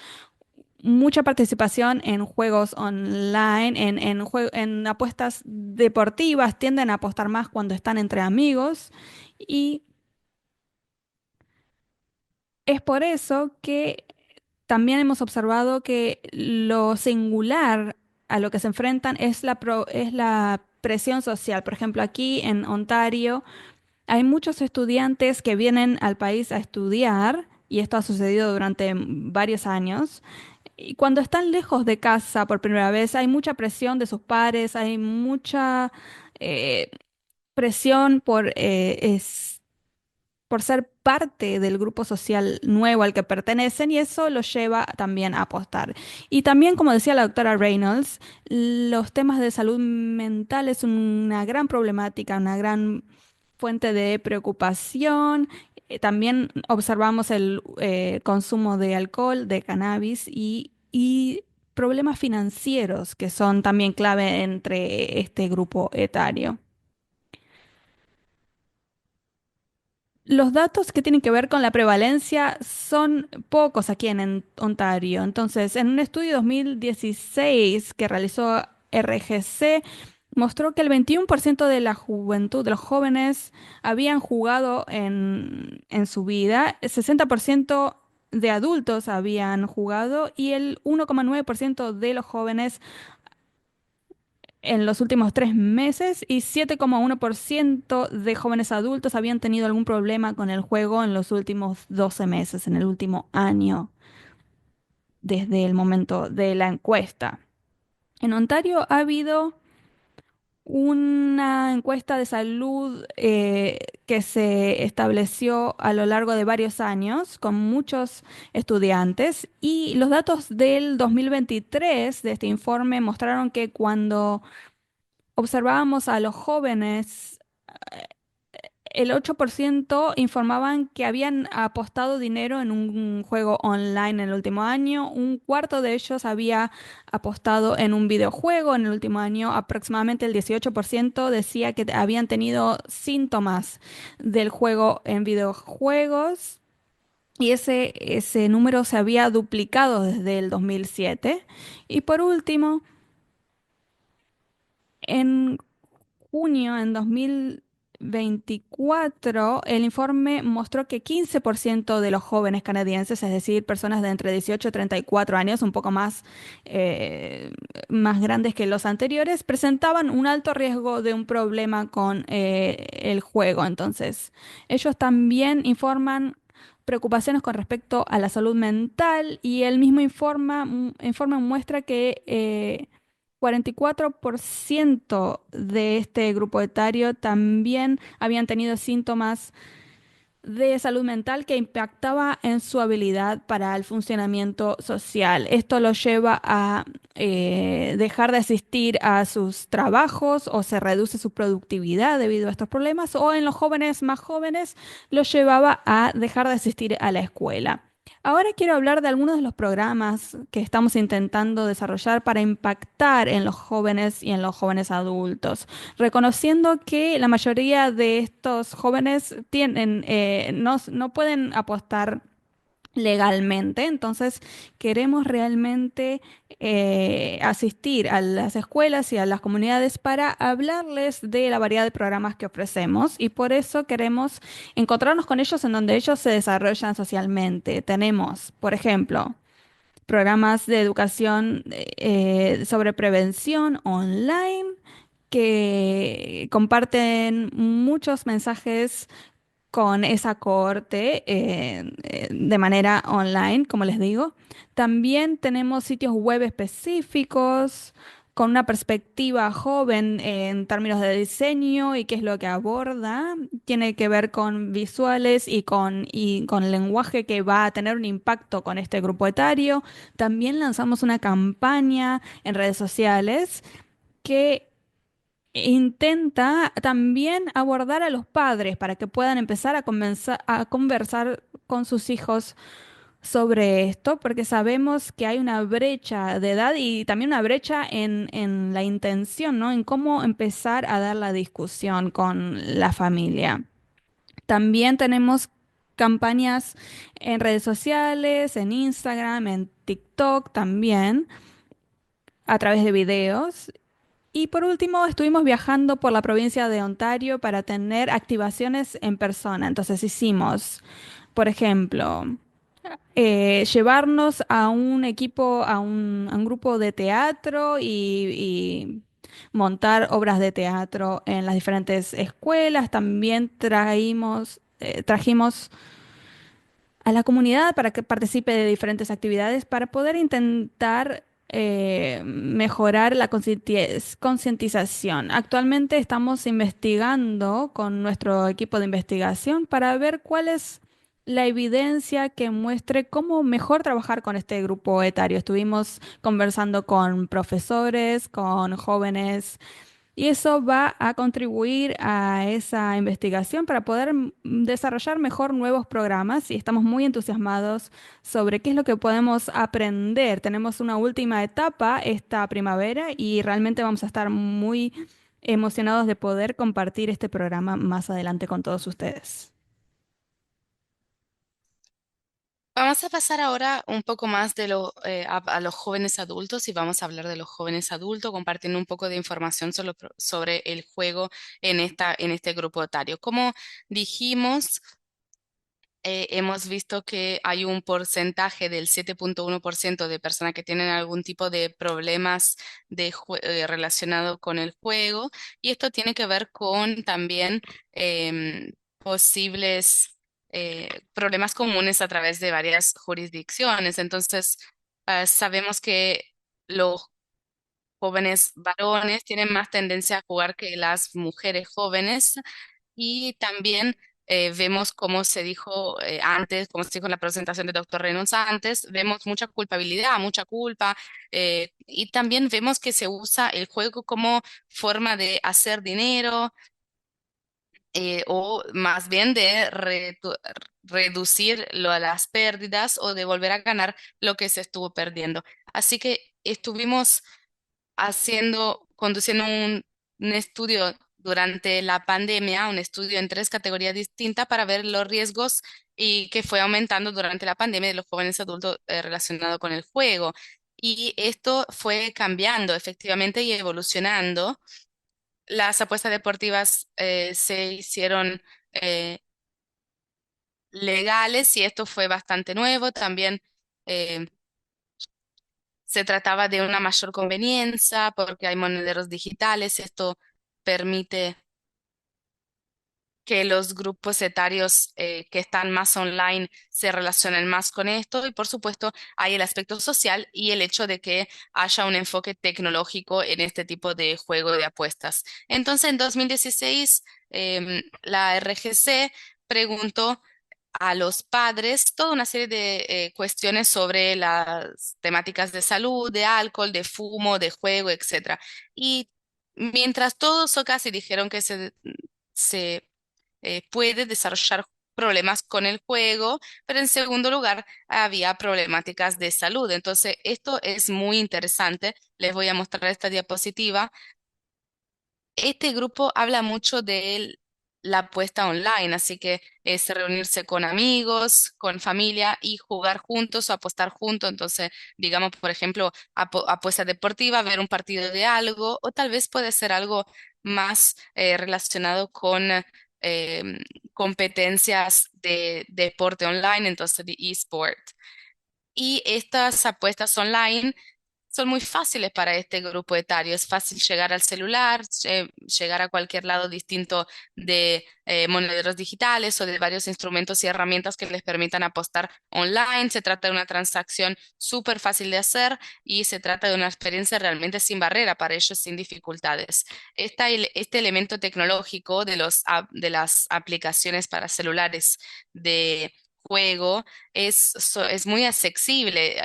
mucha participación en juegos online, en apuestas deportivas, tienden a apostar más cuando están entre amigos y es por eso que también hemos observado que lo singular a lo que se enfrentan es la presión social. Por ejemplo, aquí en Ontario, hay muchos estudiantes que vienen al país a estudiar, y esto ha sucedido durante varios años. Y cuando están lejos de casa por primera vez, hay mucha presión de sus pares, hay mucha eh, presión por ser parte del grupo social nuevo al que pertenecen, y eso los lleva también a apostar. Y también, como decía la doctora Reynolds, los temas de salud mental es una gran problemática, una gran fuente de preocupación. También observamos el consumo de alcohol, de cannabis y problemas financieros que son también clave entre este grupo etario. Los datos que tienen que ver con la prevalencia son pocos aquí en Ontario. Entonces, en un estudio 2016 que realizó RGC, mostró que el 21% de la juventud, de los jóvenes, habían jugado en su vida, el 60% de adultos habían jugado y el 1,9% de los jóvenes en los últimos 3 meses y 7,1% de jóvenes adultos habían tenido algún problema con el juego en los últimos 12 meses, en el último año, desde el momento de la encuesta. En Ontario ha habido una encuesta de salud que se estableció a lo largo de varios años con muchos estudiantes y los datos del 2023 de este informe mostraron que cuando observábamos a los jóvenes, el 8% informaban que habían apostado dinero en un juego online en el último año, un cuarto de ellos había apostado en un videojuego en el último año, aproximadamente el 18% decía que habían tenido síntomas del juego en videojuegos. Y ese número se había duplicado desde el 2007. Y por último, en junio en 2024, el informe mostró que 15% de los jóvenes canadienses, es decir, personas de entre 18 y 34 años, un poco eh, más grandes que los anteriores, presentaban un alto riesgo de un problema con el juego. Entonces, ellos también informan preocupaciones con respecto a la salud mental y el mismo informe muestra que 44% de este grupo etario también habían tenido síntomas de salud mental que impactaba en su habilidad para el funcionamiento social. Esto lo lleva a dejar de asistir a sus trabajos o se reduce su productividad debido a estos problemas, o en los jóvenes más jóvenes lo llevaba a dejar de asistir a la escuela. Ahora quiero hablar de algunos de los programas que estamos intentando desarrollar para impactar en los jóvenes y en los jóvenes adultos, reconociendo que la mayoría de estos jóvenes no pueden apostar legalmente. Entonces queremos realmente asistir a las escuelas y a las comunidades para hablarles de la variedad de programas que ofrecemos, y por eso queremos encontrarnos con ellos en donde ellos se desarrollan socialmente. Tenemos, por ejemplo, programas de educación sobre prevención online que comparten muchos mensajes con esa cohorte de manera online, como les digo. También tenemos sitios web específicos con una perspectiva joven en términos de diseño y qué es lo que aborda. Tiene que ver con visuales y con lenguaje que va a tener un impacto con este grupo etario. También lanzamos una campaña en redes sociales que intenta también abordar a los padres para que puedan empezar a conversar con sus hijos sobre esto, porque sabemos que hay una brecha de edad y también una brecha en la intención, ¿no? En cómo empezar a dar la discusión con la familia. También tenemos campañas en redes sociales, en Instagram, en TikTok también, a través de videos. Y por último, estuvimos viajando por la provincia de Ontario para tener activaciones en persona. Entonces hicimos, por ejemplo, llevarnos a un equipo, a un grupo de teatro y montar obras de teatro en las diferentes escuelas. También trajimos a la comunidad para que participe de diferentes actividades para poder intentar mejorar la concientización. Actualmente estamos investigando con nuestro equipo de investigación para ver cuál es la evidencia que muestre cómo mejor trabajar con este grupo etario. Estuvimos conversando con profesores, con jóvenes, y eso va a contribuir a esa investigación para poder desarrollar mejor nuevos programas, y estamos muy entusiasmados sobre qué es lo que podemos aprender. Tenemos una última etapa esta primavera y realmente vamos a estar muy emocionados de poder compartir este programa más adelante con todos ustedes. Vamos a pasar ahora un poco más a los jóvenes adultos y vamos a hablar de los jóvenes adultos, compartiendo un poco de información sobre el juego en este grupo etario. Como dijimos, hemos visto que hay un porcentaje del 7,1% de personas que tienen algún tipo de problemas relacionado con el juego, y esto tiene que ver con también posibles problemas comunes a través de varias jurisdicciones. Entonces, sabemos que los jóvenes varones tienen más tendencia a jugar que las mujeres jóvenes, y también vemos, como se dijo antes, como se dijo en la presentación del doctor Reynolds antes, vemos mucha culpabilidad, mucha culpa, y también vemos que se usa el juego como forma de hacer dinero, o más bien de reducir las pérdidas o de volver a ganar lo que se estuvo perdiendo. Así que estuvimos conduciendo un estudio durante la pandemia, un estudio en tres categorías distintas para ver los riesgos y que fue aumentando durante la pandemia de los jóvenes adultos relacionado con el juego. Y esto fue cambiando efectivamente y evolucionando las apuestas deportivas se hicieron eh, legales y esto fue bastante nuevo. También eh, se trataba de una mayor conveniencia porque hay monederos digitales. Esto permite que los grupos etarios que están más online se relacionen más con esto y por supuesto hay el aspecto social y el hecho de que haya un enfoque tecnológico en este tipo de juego de apuestas. Entonces en 2016 la RGC preguntó a los padres toda una serie de cuestiones sobre las temáticas de salud, de alcohol, de fumo, de juego, etcétera. Y mientras todos o casi dijeron que se puede desarrollar problemas con el juego, pero en segundo lugar había problemáticas de salud. Entonces, esto es muy interesante. Les voy a mostrar esta diapositiva. Este grupo habla mucho de la apuesta online, así que es reunirse con amigos, con familia y jugar juntos o apostar juntos. Entonces, digamos, por ejemplo, apuesta deportiva, ver un partido de algo, o tal vez puede ser algo más relacionado con em, competencias de deporte online, entonces de eSport. Y estas apuestas online son muy fáciles para este grupo etario. Es fácil llegar al celular, llegar a cualquier lado distinto de monederos digitales o de varios instrumentos y herramientas que les permitan apostar online. Se trata de una transacción súper fácil de hacer y se trata de una experiencia realmente sin barrera para ellos, sin dificultades. Este elemento tecnológico de de las aplicaciones para celulares de juego es muy accesible,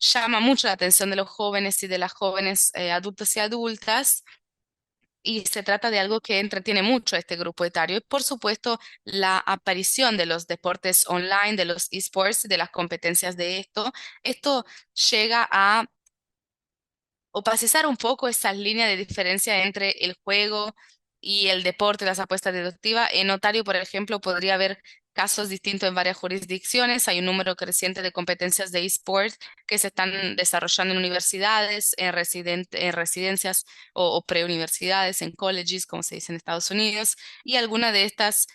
llama mucho la atención de los jóvenes y de las jóvenes adultos y adultas. Y se trata de algo que entretiene mucho a este grupo etario. Y por supuesto, la aparición de los deportes online, de los esports, de las competencias de esto llega a opacizar un poco esas líneas de diferencia entre el juego y el deporte, las apuestas deductivas. En Ontario, por ejemplo, podría haber casos distintos en varias jurisdicciones. Hay un número creciente de competencias de esports que se están desarrollando en universidades, en residencias o preuniversidades, en colleges, como se dice en Estados Unidos. Y algunas de estas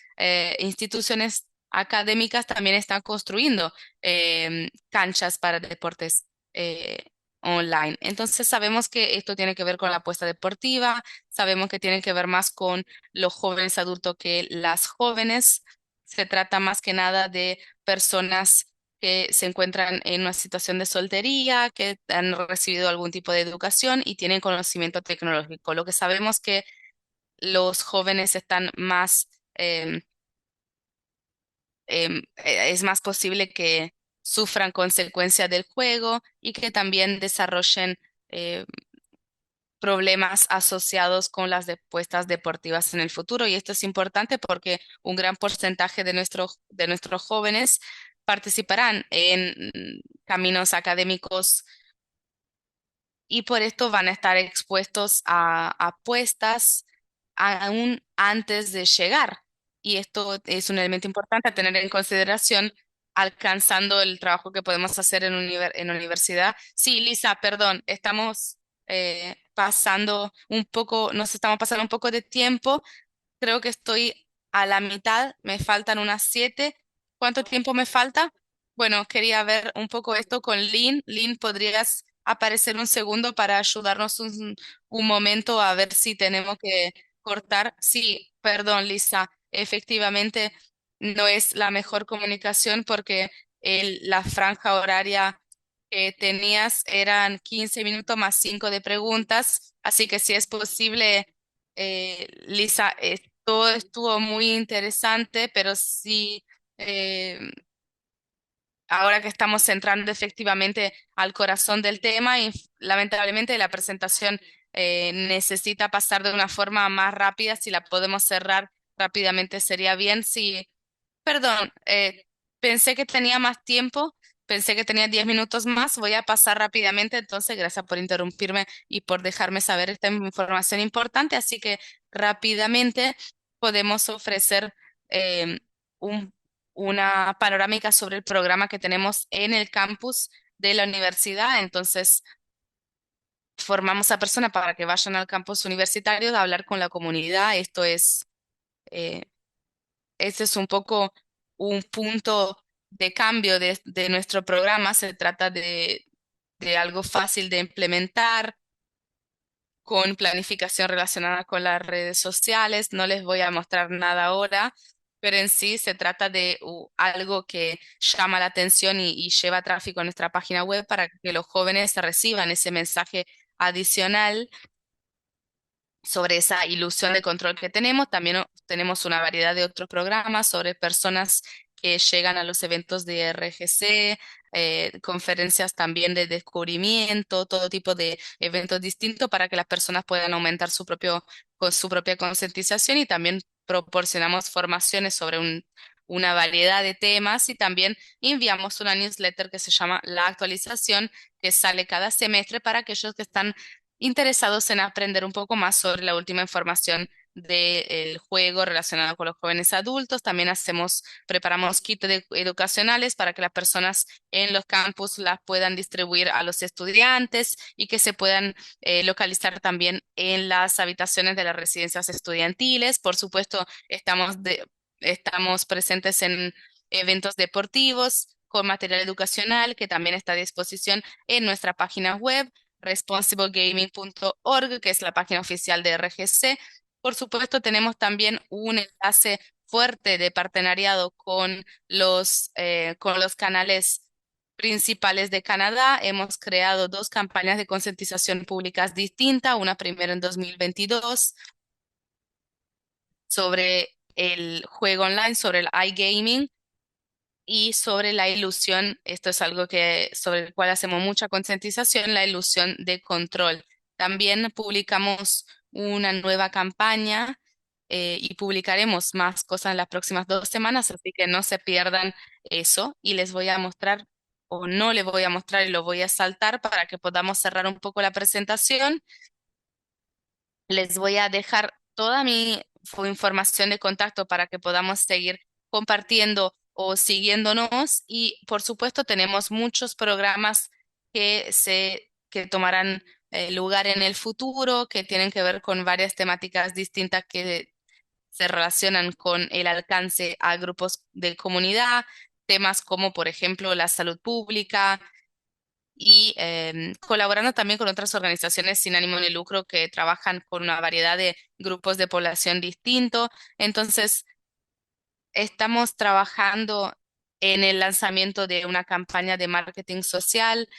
instituciones académicas también están construyendo canchas para deportes online. Entonces sabemos que esto tiene que ver con la apuesta deportiva, sabemos que tiene que ver más con los jóvenes adultos que las jóvenes. Se trata más que nada de personas que se encuentran en una situación de soltería, que han recibido algún tipo de educación y tienen conocimiento tecnológico. Lo que sabemos que los jóvenes están más es más posible que sufran consecuencias del juego y que también desarrollen eh, problemas asociados con las apuestas deportivas en el futuro. Y esto es importante porque un gran porcentaje de nuestros jóvenes participarán en caminos académicos y por esto van a estar expuestos a apuestas aún antes de llegar. Y esto es un elemento importante a tener en consideración alcanzando el trabajo que podemos hacer en universidad. Sí, Lisa, perdón, estamos pasando un poco, nos estamos pasando un poco de tiempo. Creo que estoy a la mitad, me faltan unas 7. ¿Cuánto tiempo me falta? Bueno, quería ver un poco esto con Lynn. Lynn, ¿podrías aparecer un segundo para ayudarnos un momento a ver si tenemos que cortar? Sí, perdón, Lisa. Efectivamente, no es la mejor comunicación porque la franja horaria que tenías eran 15 minutos más 5 de preguntas. Así que si es posible Lisa, todo estuvo muy interesante, pero sí, eh, ahora que estamos entrando efectivamente al corazón del tema, y lamentablemente la presentación necesita pasar de una forma más rápida. Si la podemos cerrar rápidamente sería bien. Sí, perdón, pensé que tenía más tiempo, pensé que tenía 10 minutos más. Voy a pasar rápidamente, entonces gracias por interrumpirme y por dejarme saber esta información importante. Así que rápidamente podemos ofrecer eh, un- una panorámica sobre el programa que tenemos en el campus de la universidad. Entonces, formamos a personas para que vayan al campus universitario a hablar con la comunidad. Eh, este es un poco un punto de cambio de nuestro programa. Se trata de algo fácil de implementar con planificación relacionada con las redes sociales. No les voy a mostrar nada ahora, pero en sí se trata de algo que llama la atención y lleva tráfico a nuestra página web para que los jóvenes reciban ese mensaje adicional sobre esa ilusión de control que tenemos. También tenemos una variedad de otros programas sobre personas que llegan a los eventos de RGC, conferencias también de descubrimiento, todo tipo de eventos distintos para que las personas puedan aumentar con su propia concientización, y también proporcionamos formaciones sobre una variedad de temas, y también enviamos una newsletter que se llama La Actualización, que sale cada semestre para aquellos que están interesados en aprender un poco más sobre la última información del juego relacionado con los jóvenes adultos. También preparamos kits educacionales para que las personas en los campus las puedan distribuir a los estudiantes y que se puedan localizar también en las habitaciones de las residencias estudiantiles. Por supuesto, estamos presentes en eventos deportivos con material educacional que también está a disposición en nuestra página web responsiblegaming.org, que es la página oficial de RGC. Por supuesto, tenemos también un enlace fuerte de partenariado con los canales principales de Canadá. Hemos creado dos campañas de concientización públicas distintas, una primero en 2022 sobre el juego online, sobre el iGaming, y sobre la ilusión. Esto es algo sobre el cual hacemos mucha concientización, la ilusión de control. También publicamos una nueva campaña, y publicaremos más cosas en las próximas 2 semanas, así que no se pierdan eso. Y les voy a mostrar, o no les voy a mostrar y lo voy a saltar para que podamos cerrar un poco la presentación. Les voy a dejar toda mi información de contacto para que podamos seguir compartiendo o siguiéndonos. Y por supuesto tenemos muchos programas que tomarán lugar en el futuro, que tienen que ver con varias temáticas distintas que se relacionan con el alcance a grupos de comunidad, temas como por ejemplo la salud pública, y colaborando también con otras organizaciones sin ánimo de lucro que trabajan con una variedad de grupos de población distintos. Entonces, estamos trabajando en el lanzamiento de una campaña de marketing social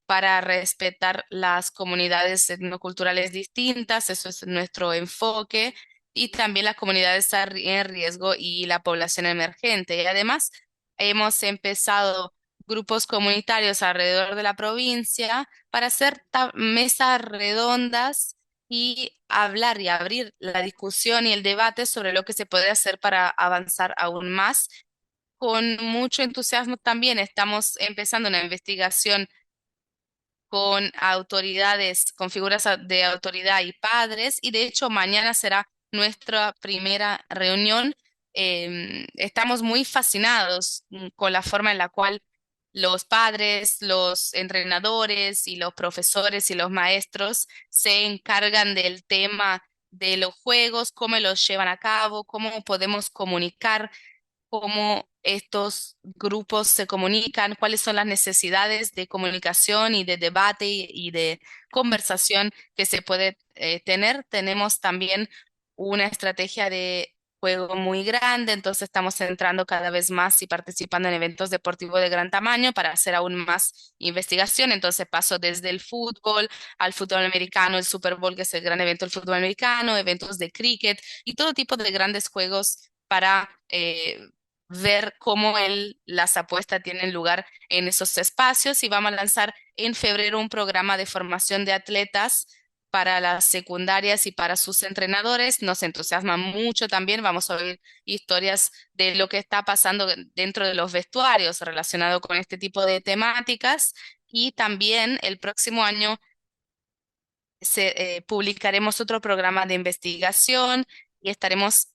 para respetar las comunidades etnoculturales distintas. Eso es nuestro enfoque, y también las comunidades en riesgo y la población emergente. Y además, hemos empezado grupos comunitarios alrededor de la provincia para hacer mesas redondas y hablar y abrir la discusión y el debate sobre lo que se puede hacer para avanzar aún más. Con mucho entusiasmo también estamos empezando una investigación con autoridades, con figuras de autoridad y padres, y de hecho mañana será nuestra primera reunión. Estamos muy fascinados con la forma en la cual los padres, los entrenadores y los profesores y los maestros se encargan del tema de los juegos, cómo los llevan a cabo, cómo podemos comunicar, cómo estos grupos se comunican, cuáles son las necesidades de comunicación y de debate y de conversación que se puede tener. Tenemos también una estrategia de juego muy grande, entonces estamos entrando cada vez más y participando en eventos deportivos de gran tamaño para hacer aún más investigación. Entonces paso desde el fútbol al fútbol americano, el Super Bowl, que es el gran evento del fútbol americano, eventos de cricket y todo tipo de grandes juegos para ver cómo las apuestas tienen lugar en esos espacios. Y vamos a lanzar en febrero un programa de formación de atletas para las secundarias y para sus entrenadores. Nos entusiasma mucho también. Vamos a oír historias de lo que está pasando dentro de los vestuarios relacionado con este tipo de temáticas. Y también el próximo año publicaremos otro programa de investigación y estaremos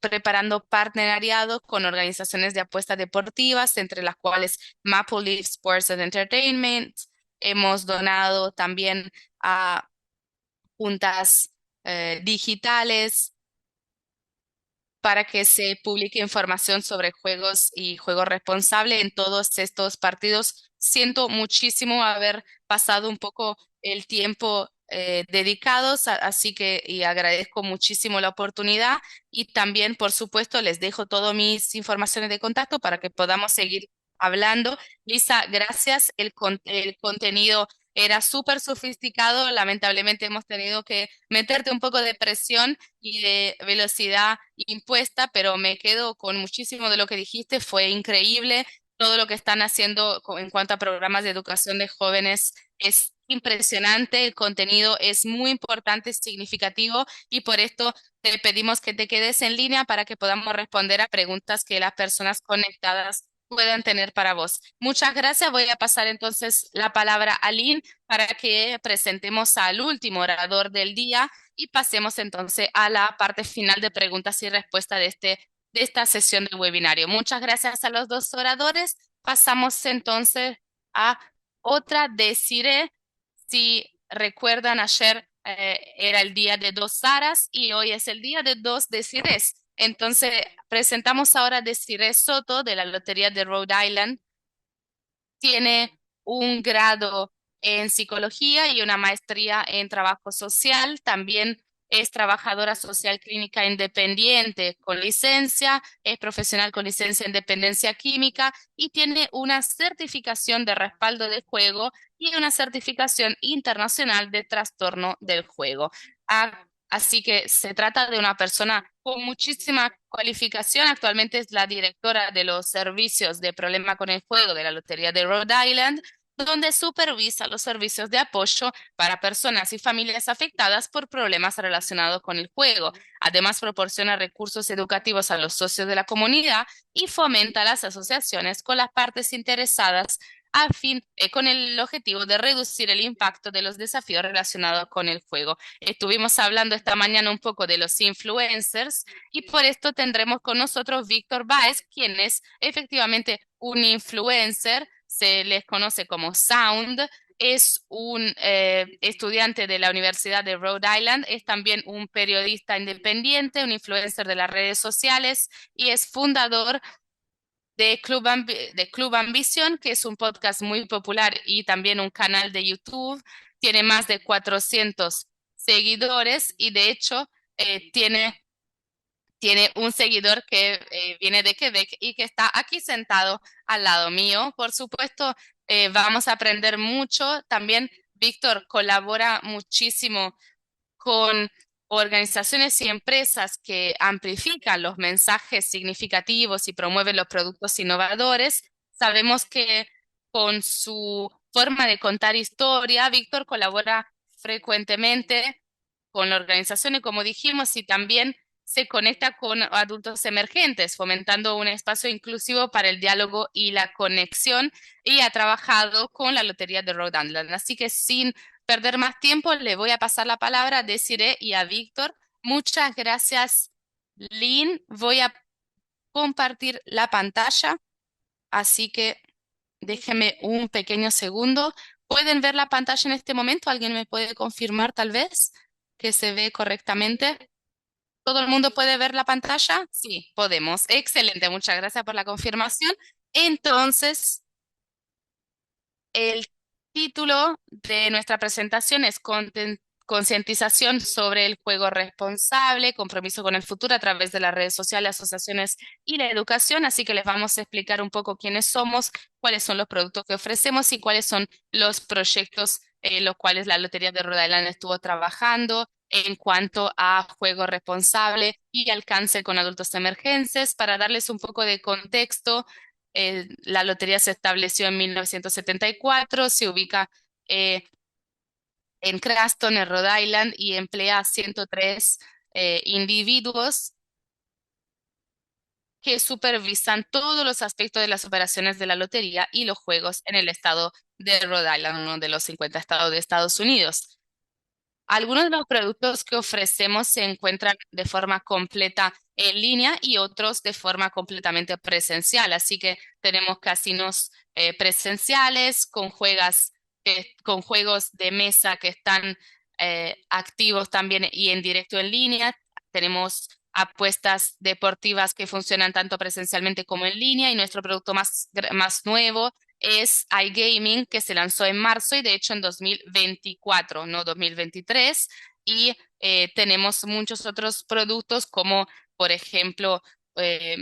preparando partenariados con organizaciones de apuestas deportivas, entre las cuales Maple Leaf Sports and Entertainment, hemos donado también a juntas digitales para que se publique información sobre juegos y juego responsable en todos estos partidos. Siento muchísimo haber pasado un poco el tiempo dedicados, así que y agradezco muchísimo la oportunidad y también, por supuesto, les dejo todas mis informaciones de contacto para que podamos seguir hablando. Lisa, gracias. El contenido era súper sofisticado. Lamentablemente hemos tenido que meterte un poco de presión y de velocidad impuesta, pero me quedo con muchísimo de lo que dijiste, fue increíble. Todo lo que están haciendo en cuanto a programas de educación de jóvenes es impresionante, el contenido es muy importante, significativo y por esto te pedimos que te quedes en línea para que podamos responder a preguntas que las personas conectadas puedan tener para vos. Muchas gracias. Voy a pasar entonces la palabra a Lynn para que presentemos al último orador del día y pasemos entonces a la parte final de preguntas y respuestas de esta sesión del webinario. Muchas gracias a los dos oradores. Pasamos entonces a otra. Desiree. Si recuerdan, ayer era el día de dos Saras y hoy es el día de dos Desirés. Entonces, presentamos ahora a Desiree Soto de la Lotería de Rhode Island. Tiene un grado en psicología y una maestría en trabajo social. También es trabajadora social clínica independiente con licencia, es profesional con licencia en dependencia química y tiene una certificación de respaldo de juego y una certificación internacional de trastorno del juego. Así que se trata de una persona con muchísima cualificación. Actualmente es la directora de los servicios de problema con el juego de la Lotería de Rhode Island, donde supervisa los servicios de apoyo para personas y familias afectadas por problemas relacionados con el juego. Además, proporciona recursos educativos a los socios de la comunidad y fomenta las asociaciones con las partes interesadas con el objetivo de reducir el impacto de los desafíos relacionados con el juego. Estuvimos hablando esta mañana un poco de los influencers y por esto tendremos con nosotros Víctor Báez, quien es efectivamente un influencer, se les conoce como Sound, es un estudiante de la Universidad de Rhode Island, es también un periodista independiente, un influencer de las redes sociales y es fundador de Club Ambición, que es un podcast muy popular y también un canal de YouTube. Tiene más de 400 seguidores y de hecho tiene un seguidor que viene de Quebec y que está aquí sentado al lado mío. Por supuesto, vamos a aprender mucho. También Víctor colabora muchísimo con organizaciones y empresas que amplifican los mensajes significativos y promueven los productos innovadores. Sabemos que con su forma de contar historia, Víctor colabora frecuentemente con la organización y como dijimos, y también se conecta con adultos emergentes, fomentando un espacio inclusivo para el diálogo y la conexión, y ha trabajado con la Lotería de Rhode Island. Así que sin perder más tiempo, le voy a pasar la palabra a Desiree y a Víctor. Muchas gracias, Lynn. Voy a compartir la pantalla, así que déjeme un pequeño segundo. ¿Pueden ver la pantalla en este momento? ¿Alguien me puede confirmar tal vez que se ve correctamente? ¿Todo el mundo puede ver la pantalla? Sí, podemos. Excelente, muchas gracias por la confirmación. Entonces, el título de nuestra presentación es Concientización sobre el juego responsable, compromiso con el futuro a través de las redes sociales, asociaciones y la educación. Así que les vamos a explicar un poco quiénes somos, cuáles son los productos que ofrecemos y cuáles son los proyectos los cuales la Lotería de Rhode Island estuvo trabajando en cuanto a juego responsable y alcance con adultos emergentes. Para darles un poco de contexto, la lotería se estableció en 1974, se ubica en Cranston, en Rhode Island, y emplea a 103 individuos que supervisan todos los aspectos de las operaciones de la lotería y los juegos en el estado de Rhode Island, uno de los 50 estados de Estados Unidos. Algunos de los productos que ofrecemos se encuentran de forma completa en línea y otros de forma completamente presencial. Así que tenemos casinos presenciales con con juegos de mesa que están activos también y en directo en línea. Tenemos apuestas deportivas que funcionan tanto presencialmente como en línea y nuestro producto más nuevo es iGaming, que se lanzó en marzo y de hecho en 2024, no 2023. Y tenemos muchos otros productos como, por ejemplo, eh,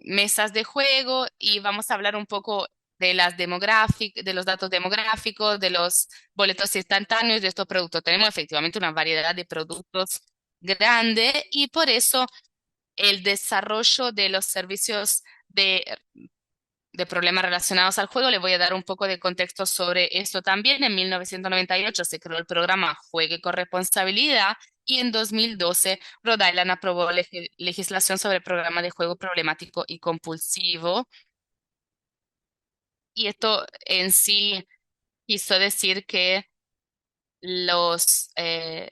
mesas de juego y vamos a hablar un poco de los datos demográficos, de los boletos instantáneos de estos productos. Tenemos efectivamente una variedad de productos grande y por eso el desarrollo de los servicios de problemas relacionados al juego. Le voy a dar un poco de contexto sobre esto también. En 1998 se creó el programa Juegue con Responsabilidad y en 2012 Rhode Island aprobó legislación sobre el programa de juego problemático y compulsivo. Y esto en sí quiso decir que los, eh,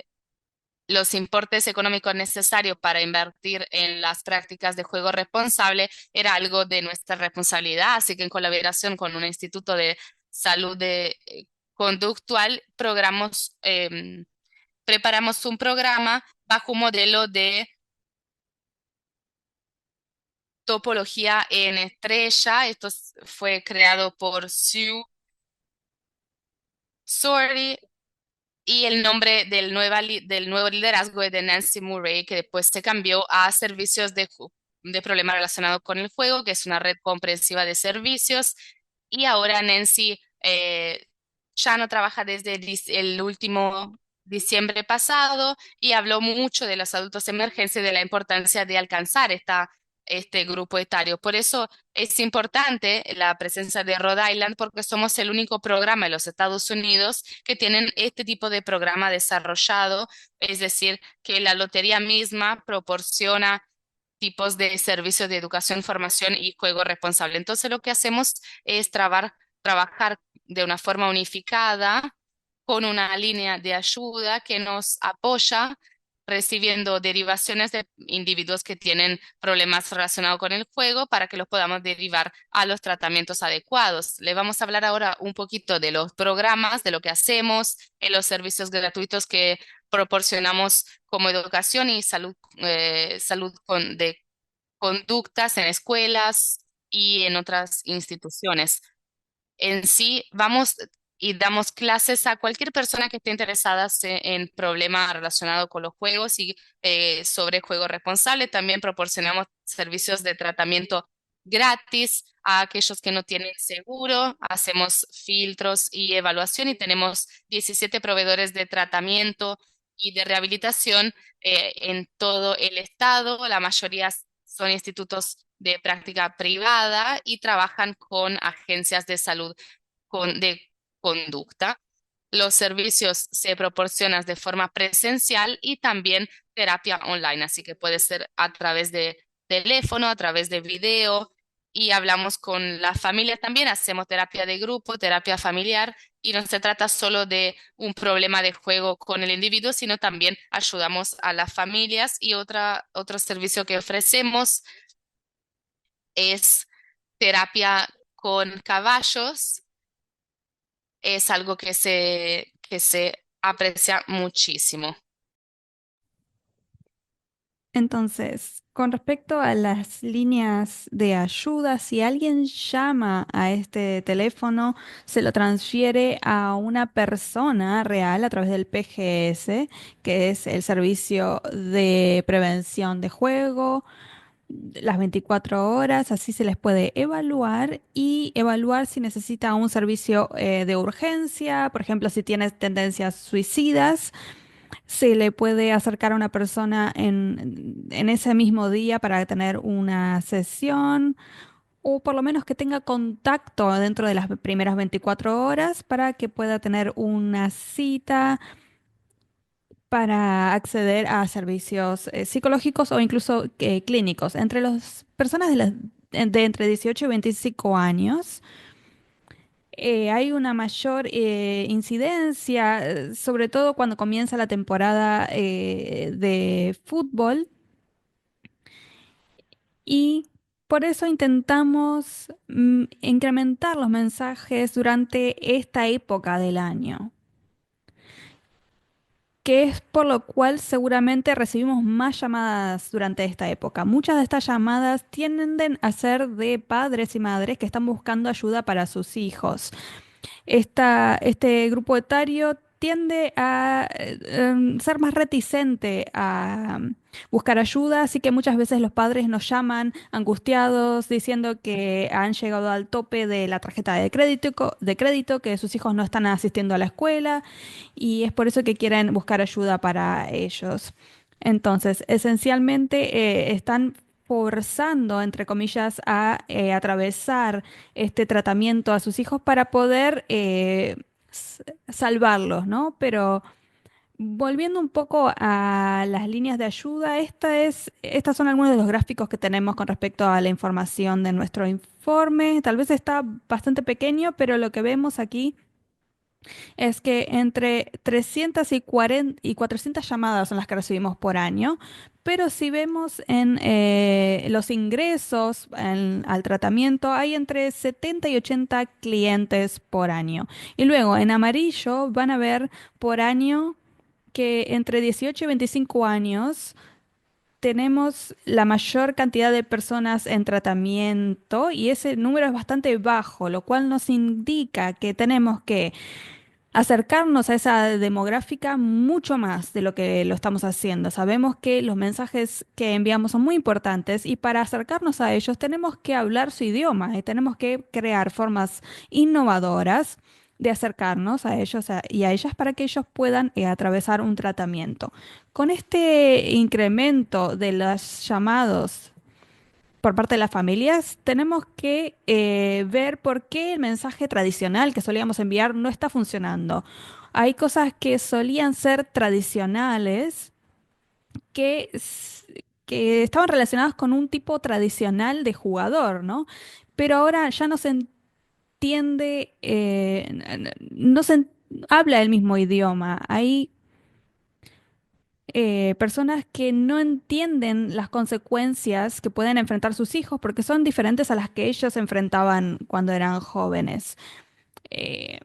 los importes económicos necesarios para invertir en las prácticas de juego responsable era algo de nuestra responsabilidad, así que en colaboración con un instituto de salud conductual, preparamos un programa bajo un modelo de topología en estrella. Fue creado por Sue Sordy. Y el nombre del nuevo liderazgo es de Nancy Murray, que después se cambió a servicios de problemas relacionados con el juego, que es una red comprensiva de servicios. Y ahora Nancy ya no trabaja desde el último diciembre pasado y habló mucho de los adultos de emergencia y de la importancia de alcanzar este grupo etario. Por eso es importante la presencia de Rhode Island porque somos el único programa en los Estados Unidos que tienen este tipo de programa desarrollado, es decir, que la lotería misma proporciona tipos de servicios de educación, formación y juego responsable. Entonces, lo que hacemos es trabajar de una forma unificada con una línea de ayuda que nos apoya recibiendo derivaciones de individuos que tienen problemas relacionados con el juego para que los podamos derivar a los tratamientos adecuados. Le vamos a hablar ahora un poquito de los programas, de lo que hacemos, en los servicios gratuitos que proporcionamos como educación y salud de conductas en escuelas y en otras instituciones. En sí, vamos y damos clases a cualquier persona que esté interesada en problemas relacionados con los juegos y sobre juego responsable. También proporcionamos servicios de tratamiento gratis a aquellos que no tienen seguro. Hacemos filtros y evaluación y tenemos 17 proveedores de tratamiento y de rehabilitación en todo el estado. La mayoría son institutos de práctica privada y trabajan con agencias de salud de conducta. Los servicios se proporcionan de forma presencial y también terapia online, así que puede ser a través de teléfono, a través de video y hablamos con la familia también, hacemos terapia de grupo, terapia familiar y no se trata solo de un problema de juego con el individuo, sino también ayudamos a las familias y otro servicio que ofrecemos es terapia con caballos. Es algo que se aprecia muchísimo. Entonces, con respecto a las líneas de ayuda, si alguien llama a este teléfono, se lo transfiere a una persona real a través del PGS, que es el Servicio de Prevención de Juego, las 24 horas, así se les puede evaluar y evaluar si necesita un servicio de urgencia, por ejemplo, si tienes tendencias suicidas se le puede acercar a una persona en ese mismo día para tener una sesión o por lo menos que tenga contacto dentro de las primeras 24 horas para que pueda tener una cita para acceder a servicios psicológicos o incluso clínicos. Entre las personas de entre 18 y 25 años, hay una mayor incidencia, sobre todo cuando comienza la temporada de fútbol y por eso intentamos incrementar los mensajes durante esta época del año, que es por lo cual seguramente recibimos más llamadas durante esta época. Muchas de estas llamadas tienden a ser de padres y madres que están buscando ayuda para sus hijos. Este grupo etario tiende a ser más reticente a buscar ayuda, así que muchas veces los padres nos llaman angustiados diciendo que han llegado al tope de la tarjeta de crédito, que sus hijos no están asistiendo a la escuela y es por eso que quieren buscar ayuda para ellos. Entonces, esencialmente están forzando, entre comillas, a atravesar este tratamiento a sus hijos para poder salvarlos, ¿no? Pero volviendo un poco a las líneas de ayuda, estas son algunos de los gráficos que tenemos con respecto a la información de nuestro informe. Tal vez está bastante pequeño, pero lo que vemos aquí es que entre 300 y 400 llamadas son las que recibimos por año, pero si vemos en los ingresos al tratamiento, hay entre 70 y 80 clientes por año. Y luego en amarillo van a ver por año que entre 18 y 25 años tenemos la mayor cantidad de personas en tratamiento y ese número es bastante bajo, lo cual nos indica que tenemos que acercarnos a esa demográfica mucho más de lo que lo estamos haciendo. Sabemos que los mensajes que enviamos son muy importantes y para acercarnos a ellos tenemos que hablar su idioma y tenemos que crear formas innovadoras de acercarnos a ellos y a ellas para que ellos puedan atravesar un tratamiento. Con este incremento de los llamados por parte de las familias, tenemos que ver por qué el mensaje tradicional que solíamos enviar no está funcionando. Hay cosas que solían ser tradicionales que estaban relacionadas con un tipo tradicional de jugador, ¿no? Pero ahora ya no se entiende, no se habla el mismo idioma. Hay personas que no entienden las consecuencias que pueden enfrentar sus hijos porque son diferentes a las que ellos enfrentaban cuando eran jóvenes. Eh,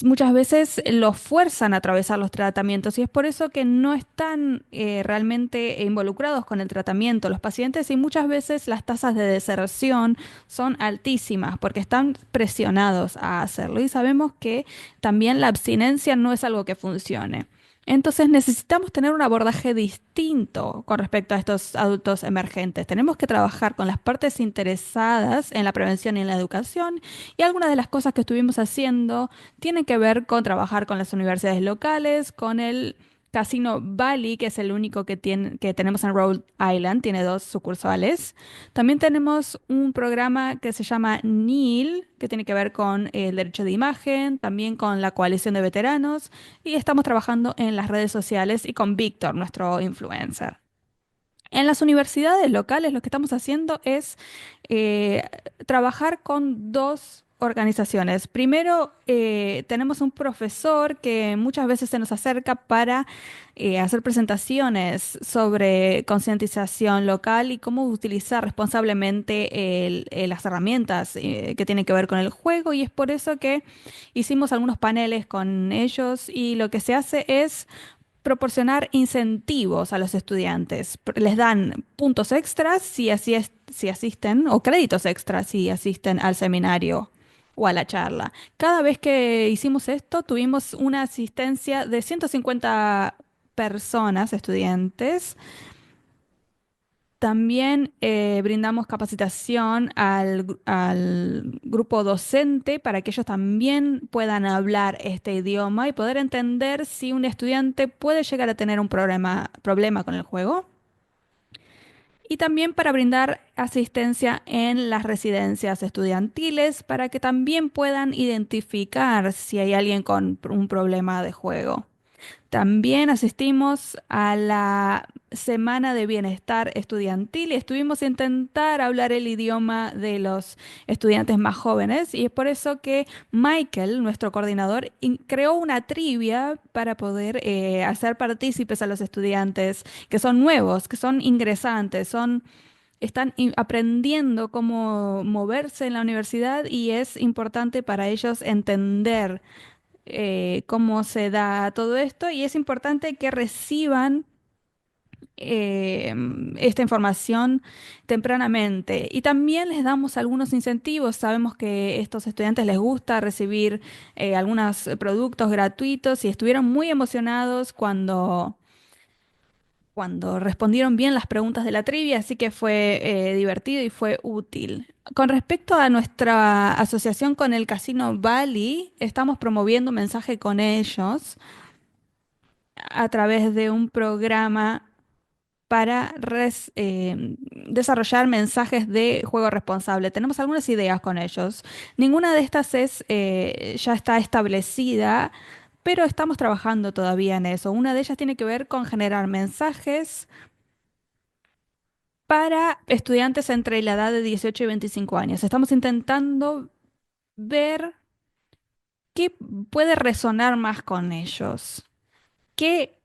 Muchas veces los fuerzan a atravesar los tratamientos y es por eso que no están realmente involucrados con el tratamiento los pacientes y muchas veces las tasas de deserción son altísimas porque están presionados a hacerlo y sabemos que también la abstinencia no es algo que funcione. Entonces necesitamos tener un abordaje distinto con respecto a estos adultos emergentes. Tenemos que trabajar con las partes interesadas en la prevención y en la educación y algunas de las cosas que estuvimos haciendo tiene que ver con trabajar con las universidades locales, con el Casino Valley, que es el único que tenemos en Rhode Island, tiene dos sucursales. También tenemos un programa que se llama NEIL, que tiene que ver con el derecho de imagen, también con la coalición de veteranos, y estamos trabajando en las redes sociales y con Víctor, nuestro influencer. En las universidades locales lo que estamos haciendo es eh, trabajar con dos organizaciones. Primero, tenemos un profesor que muchas veces se nos acerca para hacer presentaciones sobre concientización local y cómo utilizar responsablemente las herramientas que tienen que ver con el juego. Y es por eso que hicimos algunos paneles con ellos y lo que se hace es proporcionar incentivos a los estudiantes. Les dan puntos extras si asisten, o créditos extras si asisten al seminario o a la charla. Cada vez que hicimos esto, tuvimos una asistencia de 150 personas, estudiantes. También brindamos capacitación al grupo docente para que ellos también puedan hablar este idioma y poder entender si un estudiante puede llegar a tener un problema con el juego. Y también para brindar asistencia en las residencias estudiantiles para que también puedan identificar si hay alguien con un problema de juego. También asistimos a la Semana de Bienestar Estudiantil y estuvimos a intentar hablar el idioma de los estudiantes más jóvenes y es por eso que Michael, nuestro coordinador, creó una trivia para poder hacer partícipes a los estudiantes que son nuevos, que son ingresantes, son están aprendiendo cómo moverse en la universidad y es importante para ellos entender cómo se da todo esto y es importante que reciban eh, esta información tempranamente. Y también les damos algunos incentivos. Sabemos que a estos estudiantes les gusta recibir algunos productos gratuitos y estuvieron muy emocionados cuando respondieron bien las preguntas de la trivia, así que fue divertido y fue útil. Con respecto a nuestra asociación con el Casino Bali, estamos promoviendo un mensaje con ellos a través de un programa para desarrollar mensajes de juego responsable. Tenemos algunas ideas con ellos. Ninguna de estas ya está establecida, pero estamos trabajando todavía en eso. Una de ellas tiene que ver con generar mensajes para estudiantes entre la edad de 18 y 25 años. Estamos intentando ver qué puede resonar más con ellos. ¿Qué,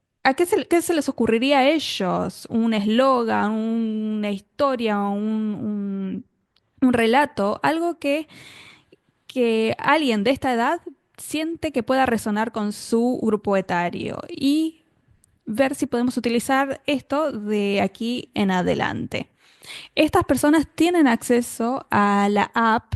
qué se les ocurriría a ellos? ¿Un eslogan, una historia, un relato? Algo que alguien de esta edad siente que pueda resonar con su grupo etario y ver si podemos utilizar esto de aquí en adelante. Estas personas tienen acceso a la app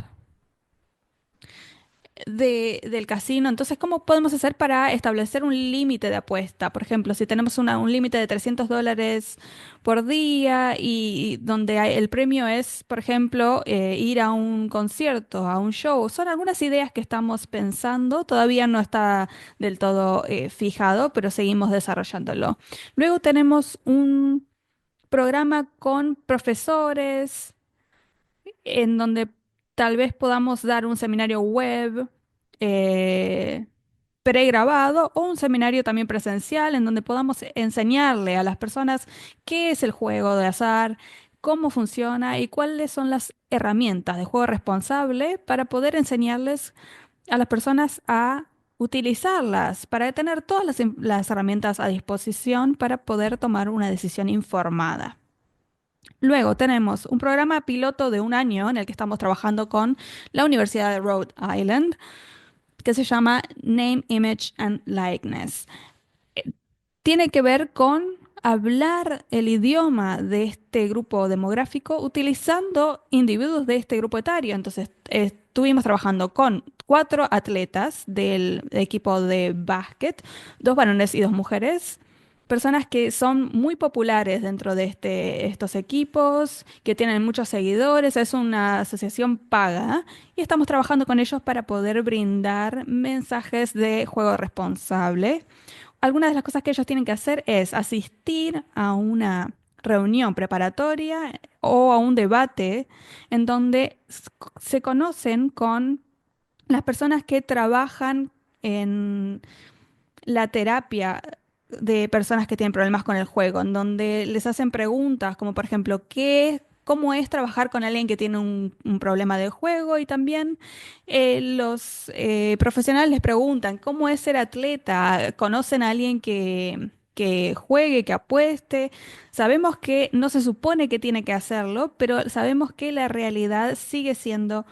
del casino. Entonces, ¿cómo podemos hacer para establecer un límite de apuesta? Por ejemplo, si tenemos un límite de $300 por día y donde el premio es, por ejemplo, ir a un concierto, a un show. Son algunas ideas que estamos pensando. Todavía no está del todo fijado, pero seguimos desarrollándolo. Luego tenemos un programa con profesores en donde tal vez podamos dar un seminario web eh, pregrabado o un seminario también presencial en donde podamos enseñarle a las personas qué es el juego de azar, cómo funciona y cuáles son las herramientas de juego responsable para poder enseñarles a las personas a utilizarlas, para tener todas las herramientas a disposición para poder tomar una decisión informada. Luego tenemos un programa piloto de un año en el que estamos trabajando con la Universidad de Rhode Island, que se llama Name, Image and Likeness. Tiene que ver con hablar el idioma de este grupo demográfico utilizando individuos de este grupo etario. Entonces, estuvimos trabajando con 4 atletas del equipo de básquet, 2 varones y 2 mujeres. Personas que son muy populares dentro de estos equipos, que tienen muchos seguidores, es una asociación paga y estamos trabajando con ellos para poder brindar mensajes de juego responsable. Algunas de las cosas que ellos tienen que hacer es asistir a una reunión preparatoria o a un debate en donde se conocen con las personas que trabajan en la terapia de personas que tienen problemas con el juego, en donde les hacen preguntas como por ejemplo, cómo es trabajar con alguien que tiene un problema de juego? Y también los profesionales les preguntan, ¿cómo es ser atleta? ¿Conocen a alguien que juegue, que apueste? Sabemos que no se supone que tiene que hacerlo, pero sabemos que la realidad sigue siendo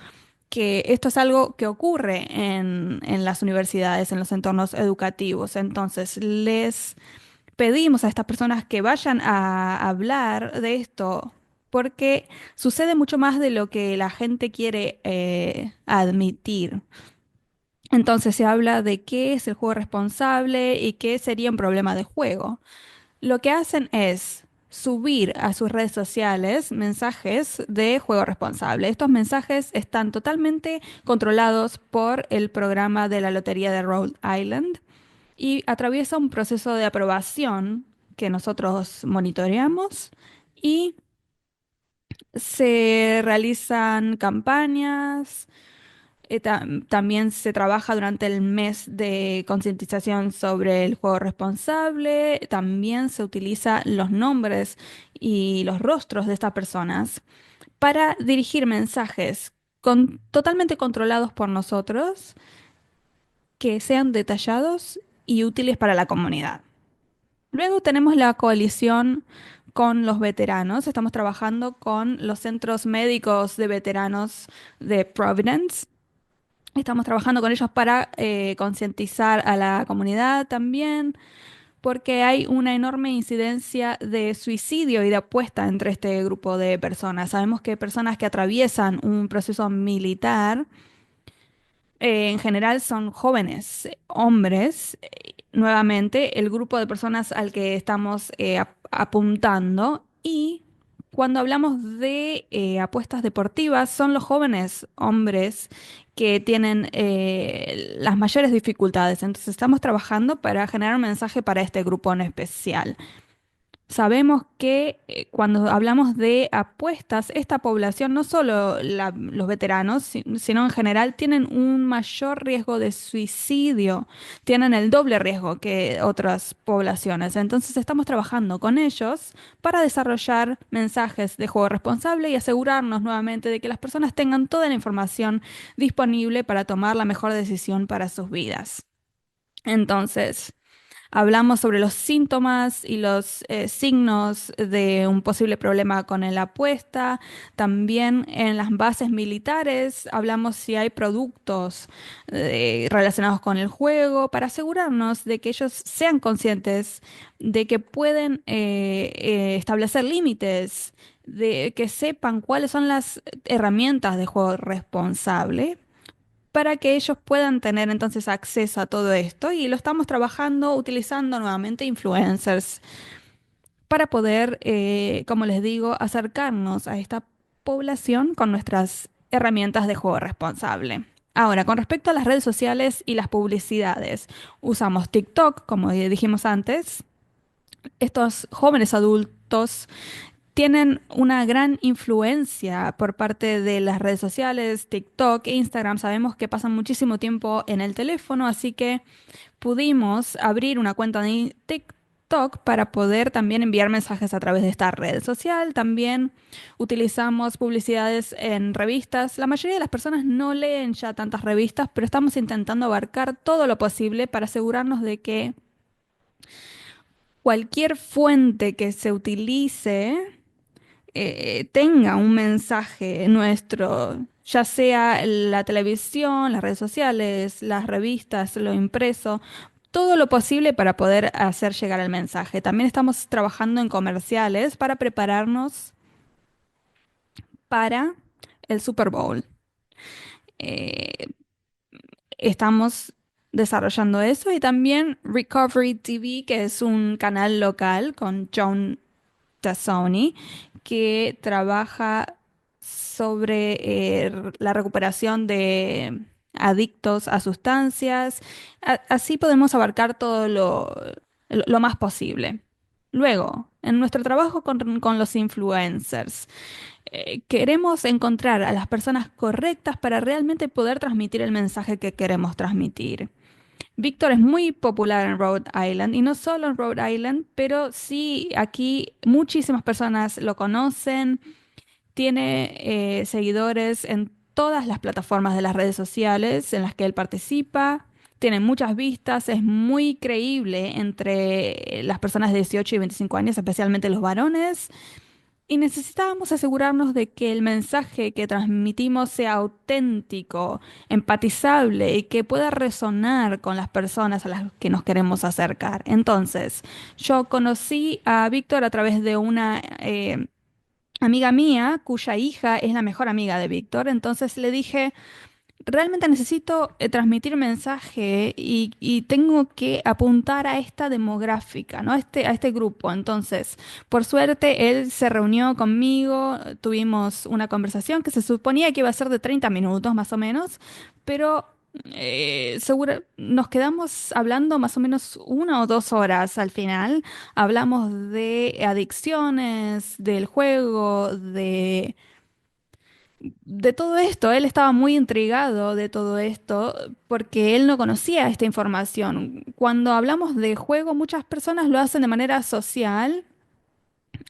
que esto es algo que ocurre en las universidades, en los entornos educativos. Entonces, les pedimos a estas personas que vayan a hablar de esto, porque sucede mucho más de lo que la gente quiere admitir. Entonces, se habla de qué es el juego responsable y qué sería un problema de juego. Lo que hacen es subir a sus redes sociales mensajes de juego responsable. Estos mensajes están totalmente controlados por el programa de la Lotería de Rhode Island y atraviesa un proceso de aprobación que nosotros monitoreamos y se realizan campañas. También se trabaja durante el mes de concientización sobre el juego responsable. También se utilizan los nombres y los rostros de estas personas para dirigir mensajes totalmente controlados por nosotros, que sean detallados y útiles para la comunidad. Luego tenemos la coalición con los veteranos. Estamos trabajando con los centros médicos de veteranos de Providence. Estamos trabajando con ellos para concientizar a la comunidad también, porque hay una enorme incidencia de suicidio y de apuesta entre este grupo de personas. Sabemos que personas que atraviesan un proceso militar en general son jóvenes, hombres. Nuevamente, el grupo de personas al que estamos apuntando. Y cuando hablamos de apuestas deportivas, son los jóvenes hombres que tienen las mayores dificultades. Entonces, estamos trabajando para generar un mensaje para este grupo en especial. Sabemos que cuando hablamos de apuestas, esta población, no solo los veteranos, sino en general, tienen un mayor riesgo de suicidio, tienen el doble riesgo que otras poblaciones. Entonces estamos trabajando con ellos para desarrollar mensajes de juego responsable y asegurarnos nuevamente de que las personas tengan toda la información disponible para tomar la mejor decisión para sus vidas. Entonces, hablamos sobre los síntomas y los signos de un posible problema con la apuesta. También en las bases militares hablamos si hay productos relacionados con el juego para asegurarnos de que ellos sean conscientes de que pueden establecer límites, de que sepan cuáles son las herramientas de juego responsable para que ellos puedan tener entonces acceso a todo esto y lo estamos trabajando utilizando nuevamente influencers para poder, como les digo, acercarnos a esta población con nuestras herramientas de juego responsable. Ahora, con respecto a las redes sociales y las publicidades, usamos TikTok, como dijimos antes. Estos jóvenes adultos tienen una gran influencia por parte de las redes sociales, TikTok e Instagram. Sabemos que pasan muchísimo tiempo en el teléfono, así que pudimos abrir una cuenta de TikTok para poder también enviar mensajes a través de esta red social. También utilizamos publicidades en revistas. La mayoría de las personas no leen ya tantas revistas, pero estamos intentando abarcar todo lo posible para asegurarnos de que cualquier fuente que se utilice tenga un mensaje nuestro, ya sea la televisión, las redes sociales, las revistas, lo impreso, todo lo posible para poder hacer llegar el mensaje. También estamos trabajando en comerciales para prepararnos para el Super Bowl. Eh, Estamos desarrollando eso y también Recovery TV, que es un canal local con John Tassoni, que trabaja sobre la recuperación de adictos a sustancias. Así podemos abarcar todo lo más posible. Luego, en nuestro trabajo con los influencers, queremos encontrar a las personas correctas para realmente poder transmitir el mensaje que queremos transmitir. Víctor es muy popular en Rhode Island y no solo en Rhode Island, pero sí aquí muchísimas personas lo conocen, tiene seguidores en todas las plataformas de las redes sociales en las que él participa, tiene muchas vistas, es muy creíble entre las personas de 18 y 25 años, especialmente los varones. Y necesitábamos asegurarnos de que el mensaje que transmitimos sea auténtico, empatizable y que pueda resonar con las personas a las que nos queremos acercar. Entonces, yo conocí a Víctor a través de una amiga mía cuya hija es la mejor amiga de Víctor. Entonces le dije, realmente necesito transmitir mensaje y tengo que apuntar a esta demográfica, ¿no? A este grupo. Entonces, por suerte, él se reunió conmigo, tuvimos una conversación que se suponía que iba a ser de 30 minutos más o menos, pero nos quedamos hablando más o menos 1 o 2 horas al final. Hablamos de adicciones, del juego, de todo esto. Él estaba muy intrigado de todo esto porque él no conocía esta información. Cuando hablamos de juego, muchas personas lo hacen de manera social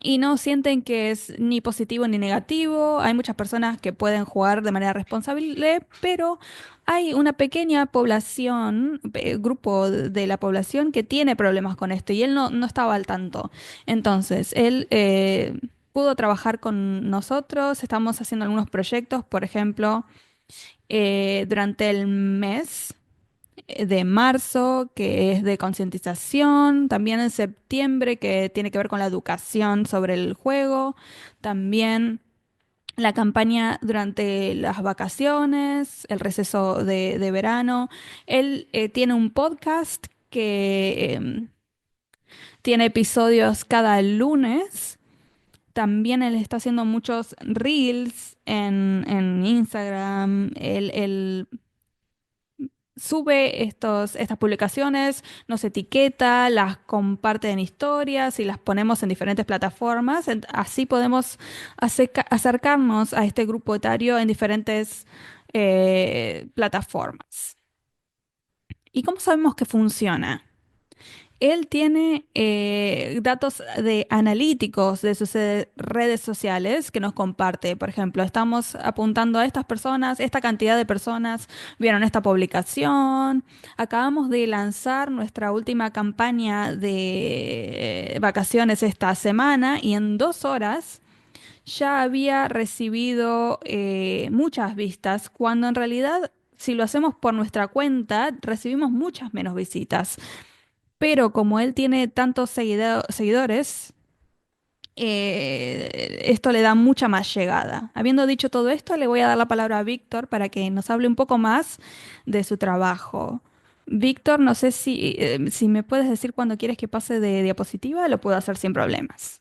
y no sienten que es ni positivo ni negativo. Hay muchas personas que pueden jugar de manera responsable, pero hay una pequeña población, grupo de la población que tiene problemas con esto y él no estaba al tanto. Entonces, él pudo trabajar con nosotros, estamos haciendo algunos proyectos, por ejemplo, durante el mes de marzo, que es de concientización, también en septiembre, que tiene que ver con la educación sobre el juego, también la campaña durante las vacaciones, el receso de verano. Él tiene un podcast que tiene episodios cada lunes. También él está haciendo muchos reels en Instagram. Él sube estas publicaciones, nos etiqueta, las comparte en historias y las ponemos en diferentes plataformas. Así podemos acercarnos a este grupo etario en diferentes plataformas. ¿Y cómo sabemos que funciona? Él tiene datos analíticos de sus redes sociales que nos comparte. Por ejemplo, estamos apuntando a estas personas, esta cantidad de personas vieron esta publicación. Acabamos de lanzar nuestra última campaña de vacaciones esta semana y en 2 horas ya había recibido muchas vistas, cuando en realidad, si lo hacemos por nuestra cuenta, recibimos muchas menos visitas. Pero como él tiene tantos seguidores, esto le da mucha más llegada. Habiendo dicho todo esto, le voy a dar la palabra a Víctor para que nos hable un poco más de su trabajo. Víctor, no sé si me puedes decir cuando quieres que pase de diapositiva, lo puedo hacer sin problemas.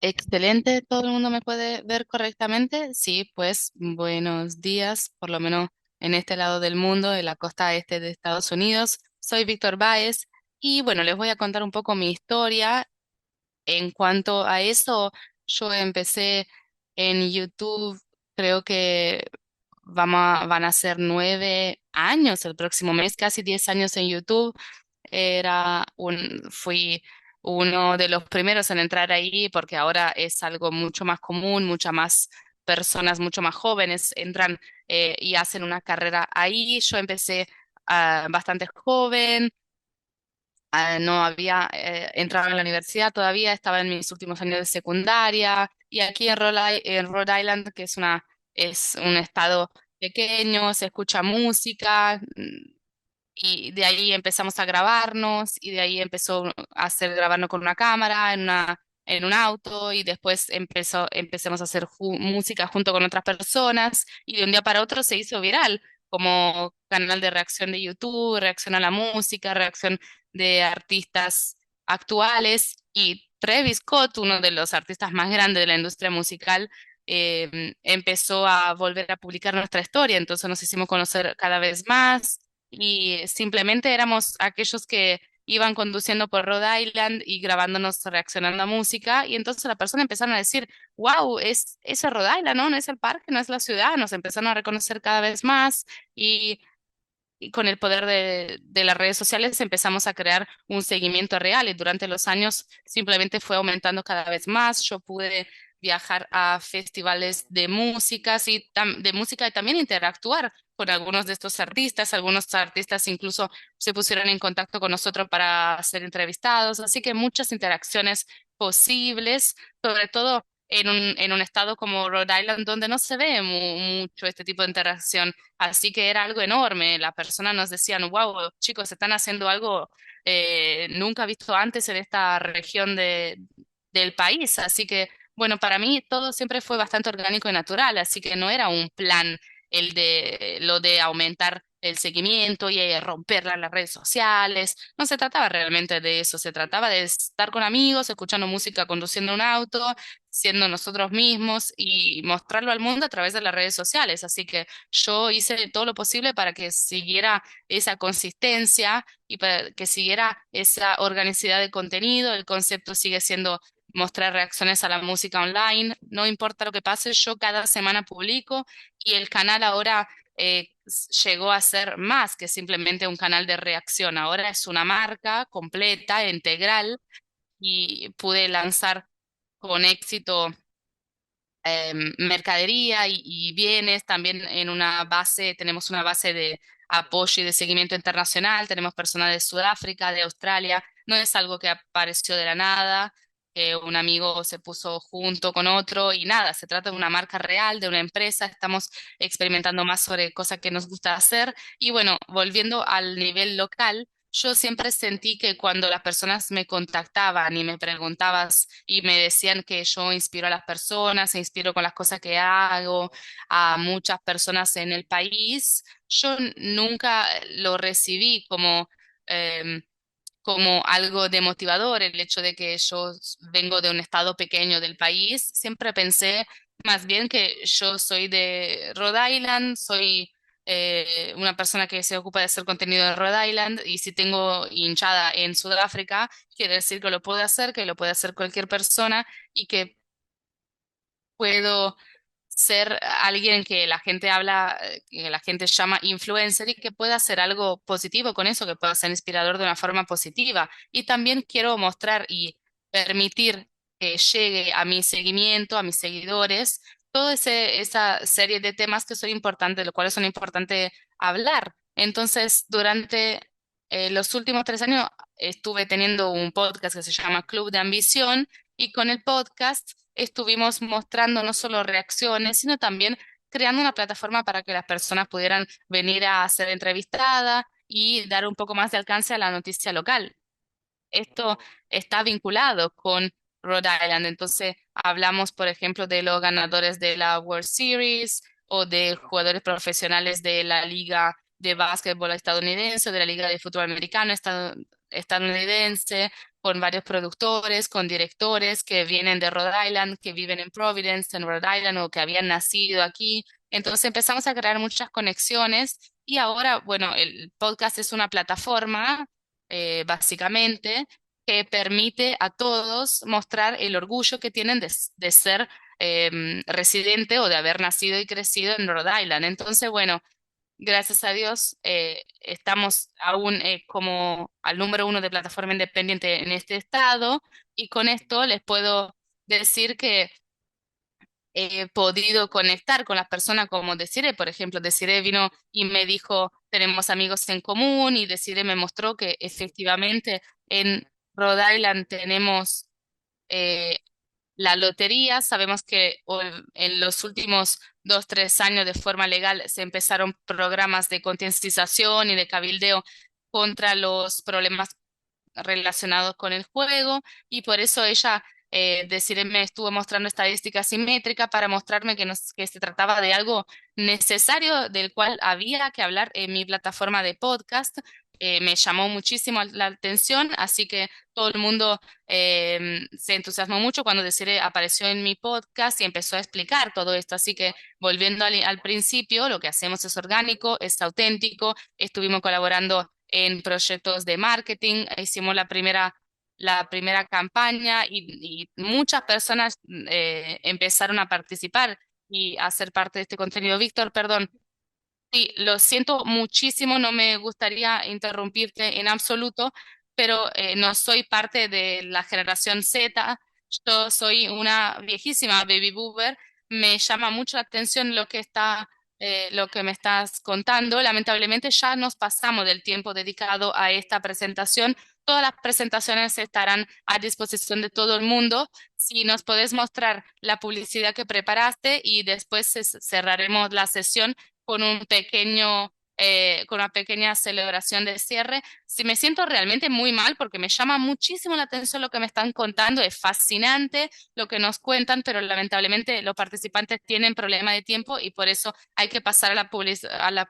Excelente, ¿todo el mundo me puede ver correctamente? Sí, pues buenos días, por lo menos en este lado del mundo, en la costa este de Estados Unidos. Soy Víctor Báez y bueno, les voy a contar un poco mi historia. En cuanto a eso, yo empecé en YouTube, creo que van a ser 9 años el próximo mes, casi 10 años en YouTube. Fui uno de los primeros en entrar ahí porque ahora es algo mucho más común, muchas más personas, mucho más jóvenes entran y hacen una carrera ahí. Yo empecé bastante joven. No había entrado en la universidad todavía, estaba en mis últimos años de secundaria y aquí en Rhode Island, que es un estado pequeño, se escucha música, y de ahí empezamos a grabarnos y de ahí empezó a hacer grabarnos con una cámara en un auto y después empezamos a hacer música junto con otras personas y de un día para otro se hizo viral como canal de reacción de YouTube, reacción a la música, reacción de artistas actuales y Travis Scott, uno de los artistas más grandes de la industria musical, empezó a volver a publicar nuestra historia, entonces nos hicimos conocer cada vez más y simplemente éramos aquellos que iban conduciendo por Rhode Island y grabándonos reaccionando a música y entonces la persona empezaron a decir, wow, es Rhode Island, ¿no? No es el parque, no es la ciudad, nos empezaron a reconocer cada vez más y con el poder de las redes sociales empezamos a crear un seguimiento real y durante los años simplemente fue aumentando cada vez más. Yo pude viajar a festivales de de música y también interactuar con algunos de estos artistas. Algunos artistas incluso se pusieron en contacto con nosotros para ser entrevistados. Así que muchas interacciones posibles, sobre todo en un estado como Rhode Island, donde no se ve mucho este tipo de interacción. Así que era algo enorme. Las personas nos decían, wow, chicos, están haciendo algo nunca visto antes en esta región del país. Así que, bueno, para mí todo siempre fue bastante orgánico y natural, así que no era un plan lo de aumentar el seguimiento y romper las redes sociales. No se trataba realmente de eso, se trataba de estar con amigos, escuchando música, conduciendo un auto, siendo nosotros mismos y mostrarlo al mundo a través de las redes sociales. Así que yo hice todo lo posible para que siguiera esa consistencia y para que siguiera esa organicidad de contenido. El concepto sigue siendo mostrar reacciones a la música online. No importa lo que pase, yo cada semana publico y el canal ahora llegó a ser más que simplemente un canal de reacción. Ahora es una marca completa, integral y pude lanzar con éxito mercadería y bienes. También tenemos una base de apoyo y de seguimiento internacional. Tenemos personas de Sudáfrica, de Australia. No es algo que apareció de la nada, que un amigo se puso junto con otro y nada, se trata de una marca real, de una empresa. Estamos experimentando más sobre cosas que nos gusta hacer. Y bueno, volviendo al nivel local. Yo siempre sentí que cuando las personas me contactaban y me preguntaban y me decían que yo inspiro a las personas, e inspiro con las cosas que hago a muchas personas en el país, yo nunca lo recibí em, como algo demotivador el hecho de que yo vengo de un estado pequeño del país. Siempre pensé más bien que yo soy de Rhode Island, soy una persona que se ocupa de hacer contenido de Rhode Island y si tengo hinchada en Sudáfrica, quiere decir que lo puedo hacer, que lo puede hacer cualquier persona y que puedo ser alguien que la gente habla, que la gente llama influencer y que pueda hacer algo positivo con eso, que pueda ser inspirador de una forma positiva. Y también quiero mostrar y permitir que llegue a mi seguimiento, a mis seguidores, toda esa serie de temas que son importantes, de los cuales son importantes hablar. Entonces, durante los últimos 3 años estuve teniendo un podcast que se llama Club de Ambición y con el podcast estuvimos mostrando no solo reacciones, sino también creando una plataforma para que las personas pudieran venir a ser entrevistadas y dar un poco más de alcance a la noticia local. Esto está vinculado con Rhode Island. Entonces, hablamos, por ejemplo, de los ganadores de la World Series o de jugadores profesionales de la Liga de Básquetbol estadounidense, o de la Liga de Fútbol Americano estadounidense, con varios productores, con directores que vienen de Rhode Island, que viven en Providence, en Rhode Island, o que habían nacido aquí. Entonces empezamos a crear muchas conexiones y ahora, bueno, el podcast es una plataforma básicamente, que permite a todos mostrar el orgullo que tienen de ser residente o de haber nacido y crecido en Rhode Island. Entonces, bueno, gracias a Dios, estamos aún como al número 1 de plataforma independiente en este estado y con esto les puedo decir que he podido conectar con las personas como Desiree, por ejemplo. Desiree vino y me dijo, tenemos amigos en común y Desiree me mostró que efectivamente en Rhode Island tenemos eh, la lotería. Sabemos que en los últimos 2, 3 años de forma legal se empezaron programas de concientización y de cabildeo contra los problemas relacionados con el juego y por eso ella, Desiree, me estuvo mostrando estadísticas simétricas para mostrarme que se trataba de algo necesario del cual había que hablar en mi plataforma de podcast. Me llamó muchísimo la atención, así que todo el mundo se entusiasmó mucho cuando Desiree apareció en mi podcast y empezó a explicar todo esto. Así que volviendo al principio, lo que hacemos es orgánico, es auténtico. Estuvimos colaborando en proyectos de marketing, hicimos la primera campaña y muchas personas empezaron a participar y a ser parte de este contenido. Víctor, perdón. Sí, lo siento muchísimo, no me gustaría interrumpirte en absoluto, pero no soy parte de la generación Z, yo soy una viejísima baby boomer. Me llama mucho la atención lo que me estás contando. Lamentablemente ya nos pasamos del tiempo dedicado a esta presentación. Todas las presentaciones estarán a disposición de todo el mundo. Si nos podés mostrar la publicidad que preparaste y después cerraremos la sesión con una pequeña celebración de cierre. Si me siento realmente muy mal porque me llama muchísimo la atención lo que me están contando, es fascinante lo que nos cuentan, pero lamentablemente los participantes tienen problema de tiempo y por eso hay que pasar a la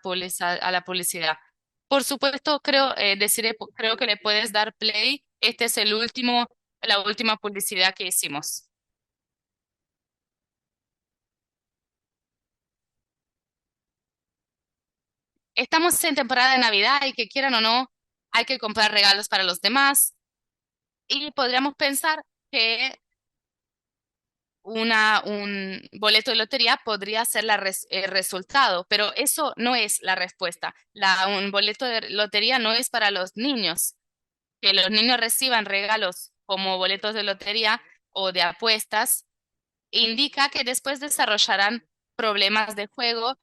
publicidad. Por supuesto, creo que le puedes dar play. Este es la última publicidad que hicimos. Estamos en temporada de Navidad y que quieran o no, hay que comprar regalos para los demás y podríamos pensar que un boleto de lotería podría ser el resultado, pero eso no es la respuesta. Un boleto de lotería no es para los niños. Que los niños reciban regalos como boletos de lotería o de apuestas indica que después desarrollarán problemas de juego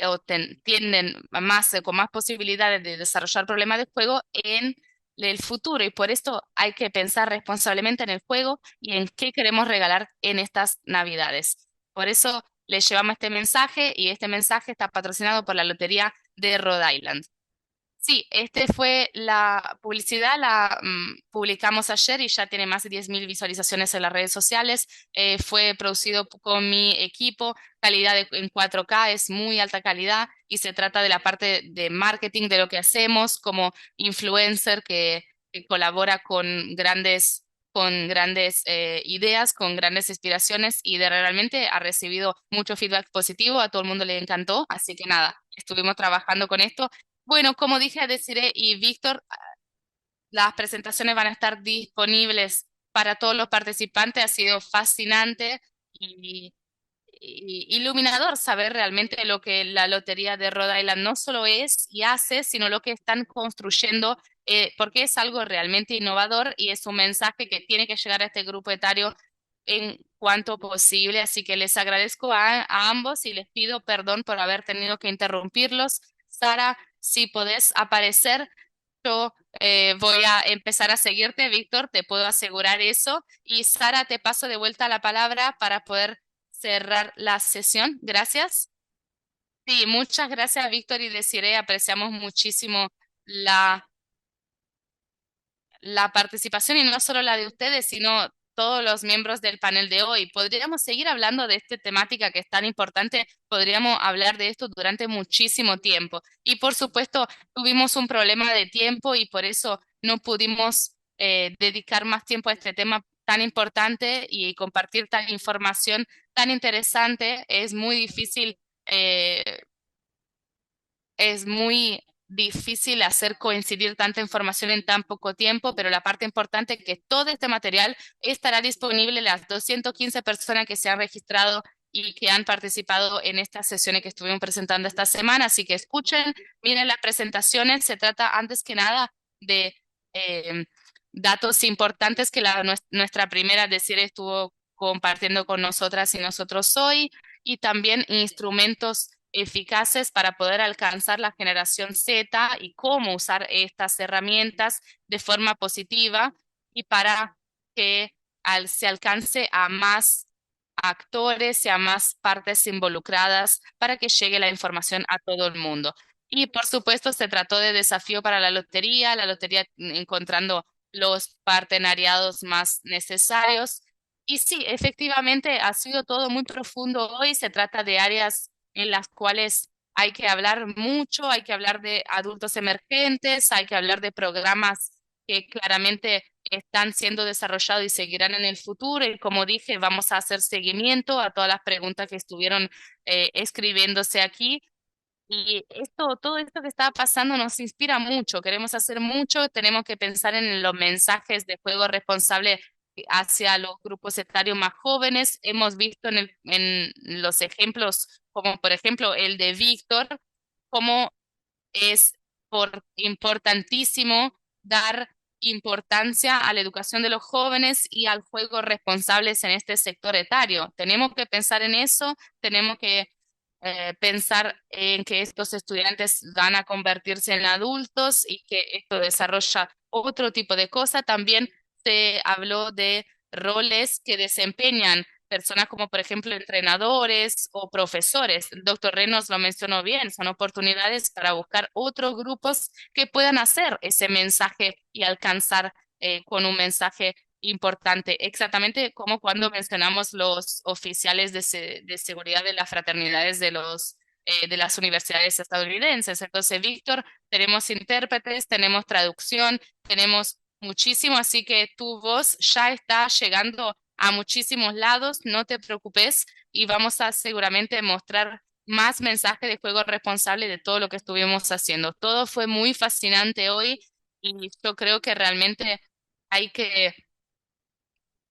o tienden más, con más posibilidades de desarrollar problemas de juego en el futuro. Y por esto hay que pensar responsablemente en el juego y en qué queremos regalar en estas Navidades. Por eso les llevamos este mensaje y este mensaje está patrocinado por la Lotería de Rhode Island. Sí, este fue la publicidad, la publicamos ayer y ya tiene más de 10.000 visualizaciones en las redes sociales. Fue producido con mi equipo, en 4K, es muy alta calidad y se trata de la parte de marketing de lo que hacemos como influencer que colabora con grandes ideas, con grandes inspiraciones y realmente ha recibido mucho feedback positivo, a todo el mundo le encantó, así que nada, estuvimos trabajando con esto. Bueno, como dije a Desiree y Víctor, las presentaciones van a estar disponibles para todos los participantes. Ha sido fascinante y iluminador saber realmente lo que la Lotería de Rhode Island no solo es y hace, sino lo que están construyendo, porque es algo realmente innovador y es un mensaje que tiene que llegar a este grupo etario en cuanto posible. Así que les agradezco a ambos y les pido perdón por haber tenido que interrumpirlos. Sara, si podés aparecer. Yo voy a empezar a seguirte, Víctor, te puedo asegurar eso. Y Sara, te paso de vuelta la palabra para poder cerrar la sesión. Gracias. Sí, muchas gracias, Víctor y Desiree. Apreciamos muchísimo la la participación y no solo la de ustedes, sino todos los miembros del panel de hoy. Podríamos seguir hablando de esta temática que es tan importante, podríamos hablar de esto durante muchísimo tiempo. Y por supuesto, tuvimos un problema de tiempo y por eso no pudimos dedicar más tiempo a este tema tan importante y compartir tan información tan interesante. Es muy difícil hacer coincidir tanta información en tan poco tiempo, pero la parte importante es que todo este material estará disponible las 215 personas que se han registrado y que han participado en estas sesiones que estuvimos presentando esta semana. Así que escuchen, miren las presentaciones. Se trata antes que nada de eh, datos importantes que nuestra primera decir estuvo compartiendo con nosotras y nosotros hoy, y también instrumentos eficaces para poder alcanzar la generación Z y cómo usar estas herramientas de forma positiva y para que se alcance a más actores y a más partes involucradas para que llegue la información a todo el mundo. Y por supuesto se trató de desafío para la lotería encontrando los partenariados más necesarios. Y sí, efectivamente ha sido todo muy profundo hoy. Se trata de áreas en las cuales hay que hablar mucho, hay que hablar de adultos emergentes, hay que hablar de programas que claramente están siendo desarrollados y seguirán en el futuro. Y como dije, vamos a hacer seguimiento a todas las preguntas que estuvieron escribiéndose aquí. Y todo esto que está pasando nos inspira mucho, queremos hacer mucho, tenemos que pensar en los mensajes de juego responsable hacia los grupos etarios más jóvenes. Hemos visto en los ejemplos, como por ejemplo el de Víctor, cómo es importantísimo dar importancia a la educación de los jóvenes y al juego responsables en este sector etario. Tenemos que pensar en eso, tenemos que pensar en que estos estudiantes van a convertirse en adultos y que esto desarrolla otro tipo de cosas. También se habló de roles que desempeñan personas como por ejemplo entrenadores o profesores. El doctor Renos lo mencionó bien, son oportunidades para buscar otros grupos que puedan hacer ese mensaje y alcanzar con un mensaje importante, exactamente como cuando mencionamos los oficiales de seguridad de las fraternidades de las universidades estadounidenses. Entonces, Víctor, tenemos intérpretes, tenemos traducción, tenemos muchísimo, así que tu voz ya está llegando a muchísimos lados, no te preocupes y vamos a seguramente mostrar más mensajes de juego responsable de todo lo que estuvimos haciendo. Todo fue muy fascinante hoy y yo creo que realmente hay que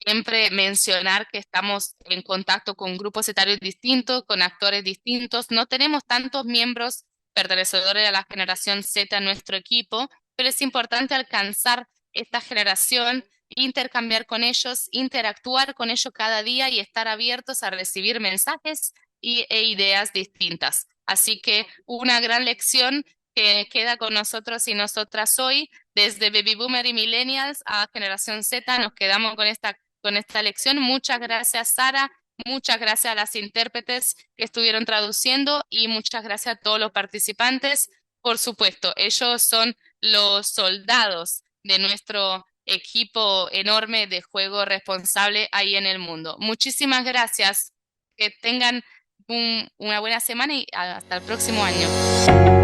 siempre mencionar que estamos en contacto con grupos etarios distintos, con actores distintos. No tenemos tantos miembros pertenecedores a la generación Z en nuestro equipo, pero es importante alcanzar esta generación intercambiar con ellos, interactuar con ellos cada día y estar abiertos a recibir mensajes e ideas distintas. Así que una gran lección que queda con nosotros y nosotras hoy, desde Baby Boomer y Millennials a Generación Z, nos quedamos con esta lección. Muchas gracias, Sara. Muchas gracias a las intérpretes que estuvieron traduciendo y muchas gracias a todos los participantes. Por supuesto, ellos son los soldados de nuestro equipo enorme de juego responsable ahí en el mundo. Muchísimas gracias. Que tengan una buena semana y hasta el próximo año.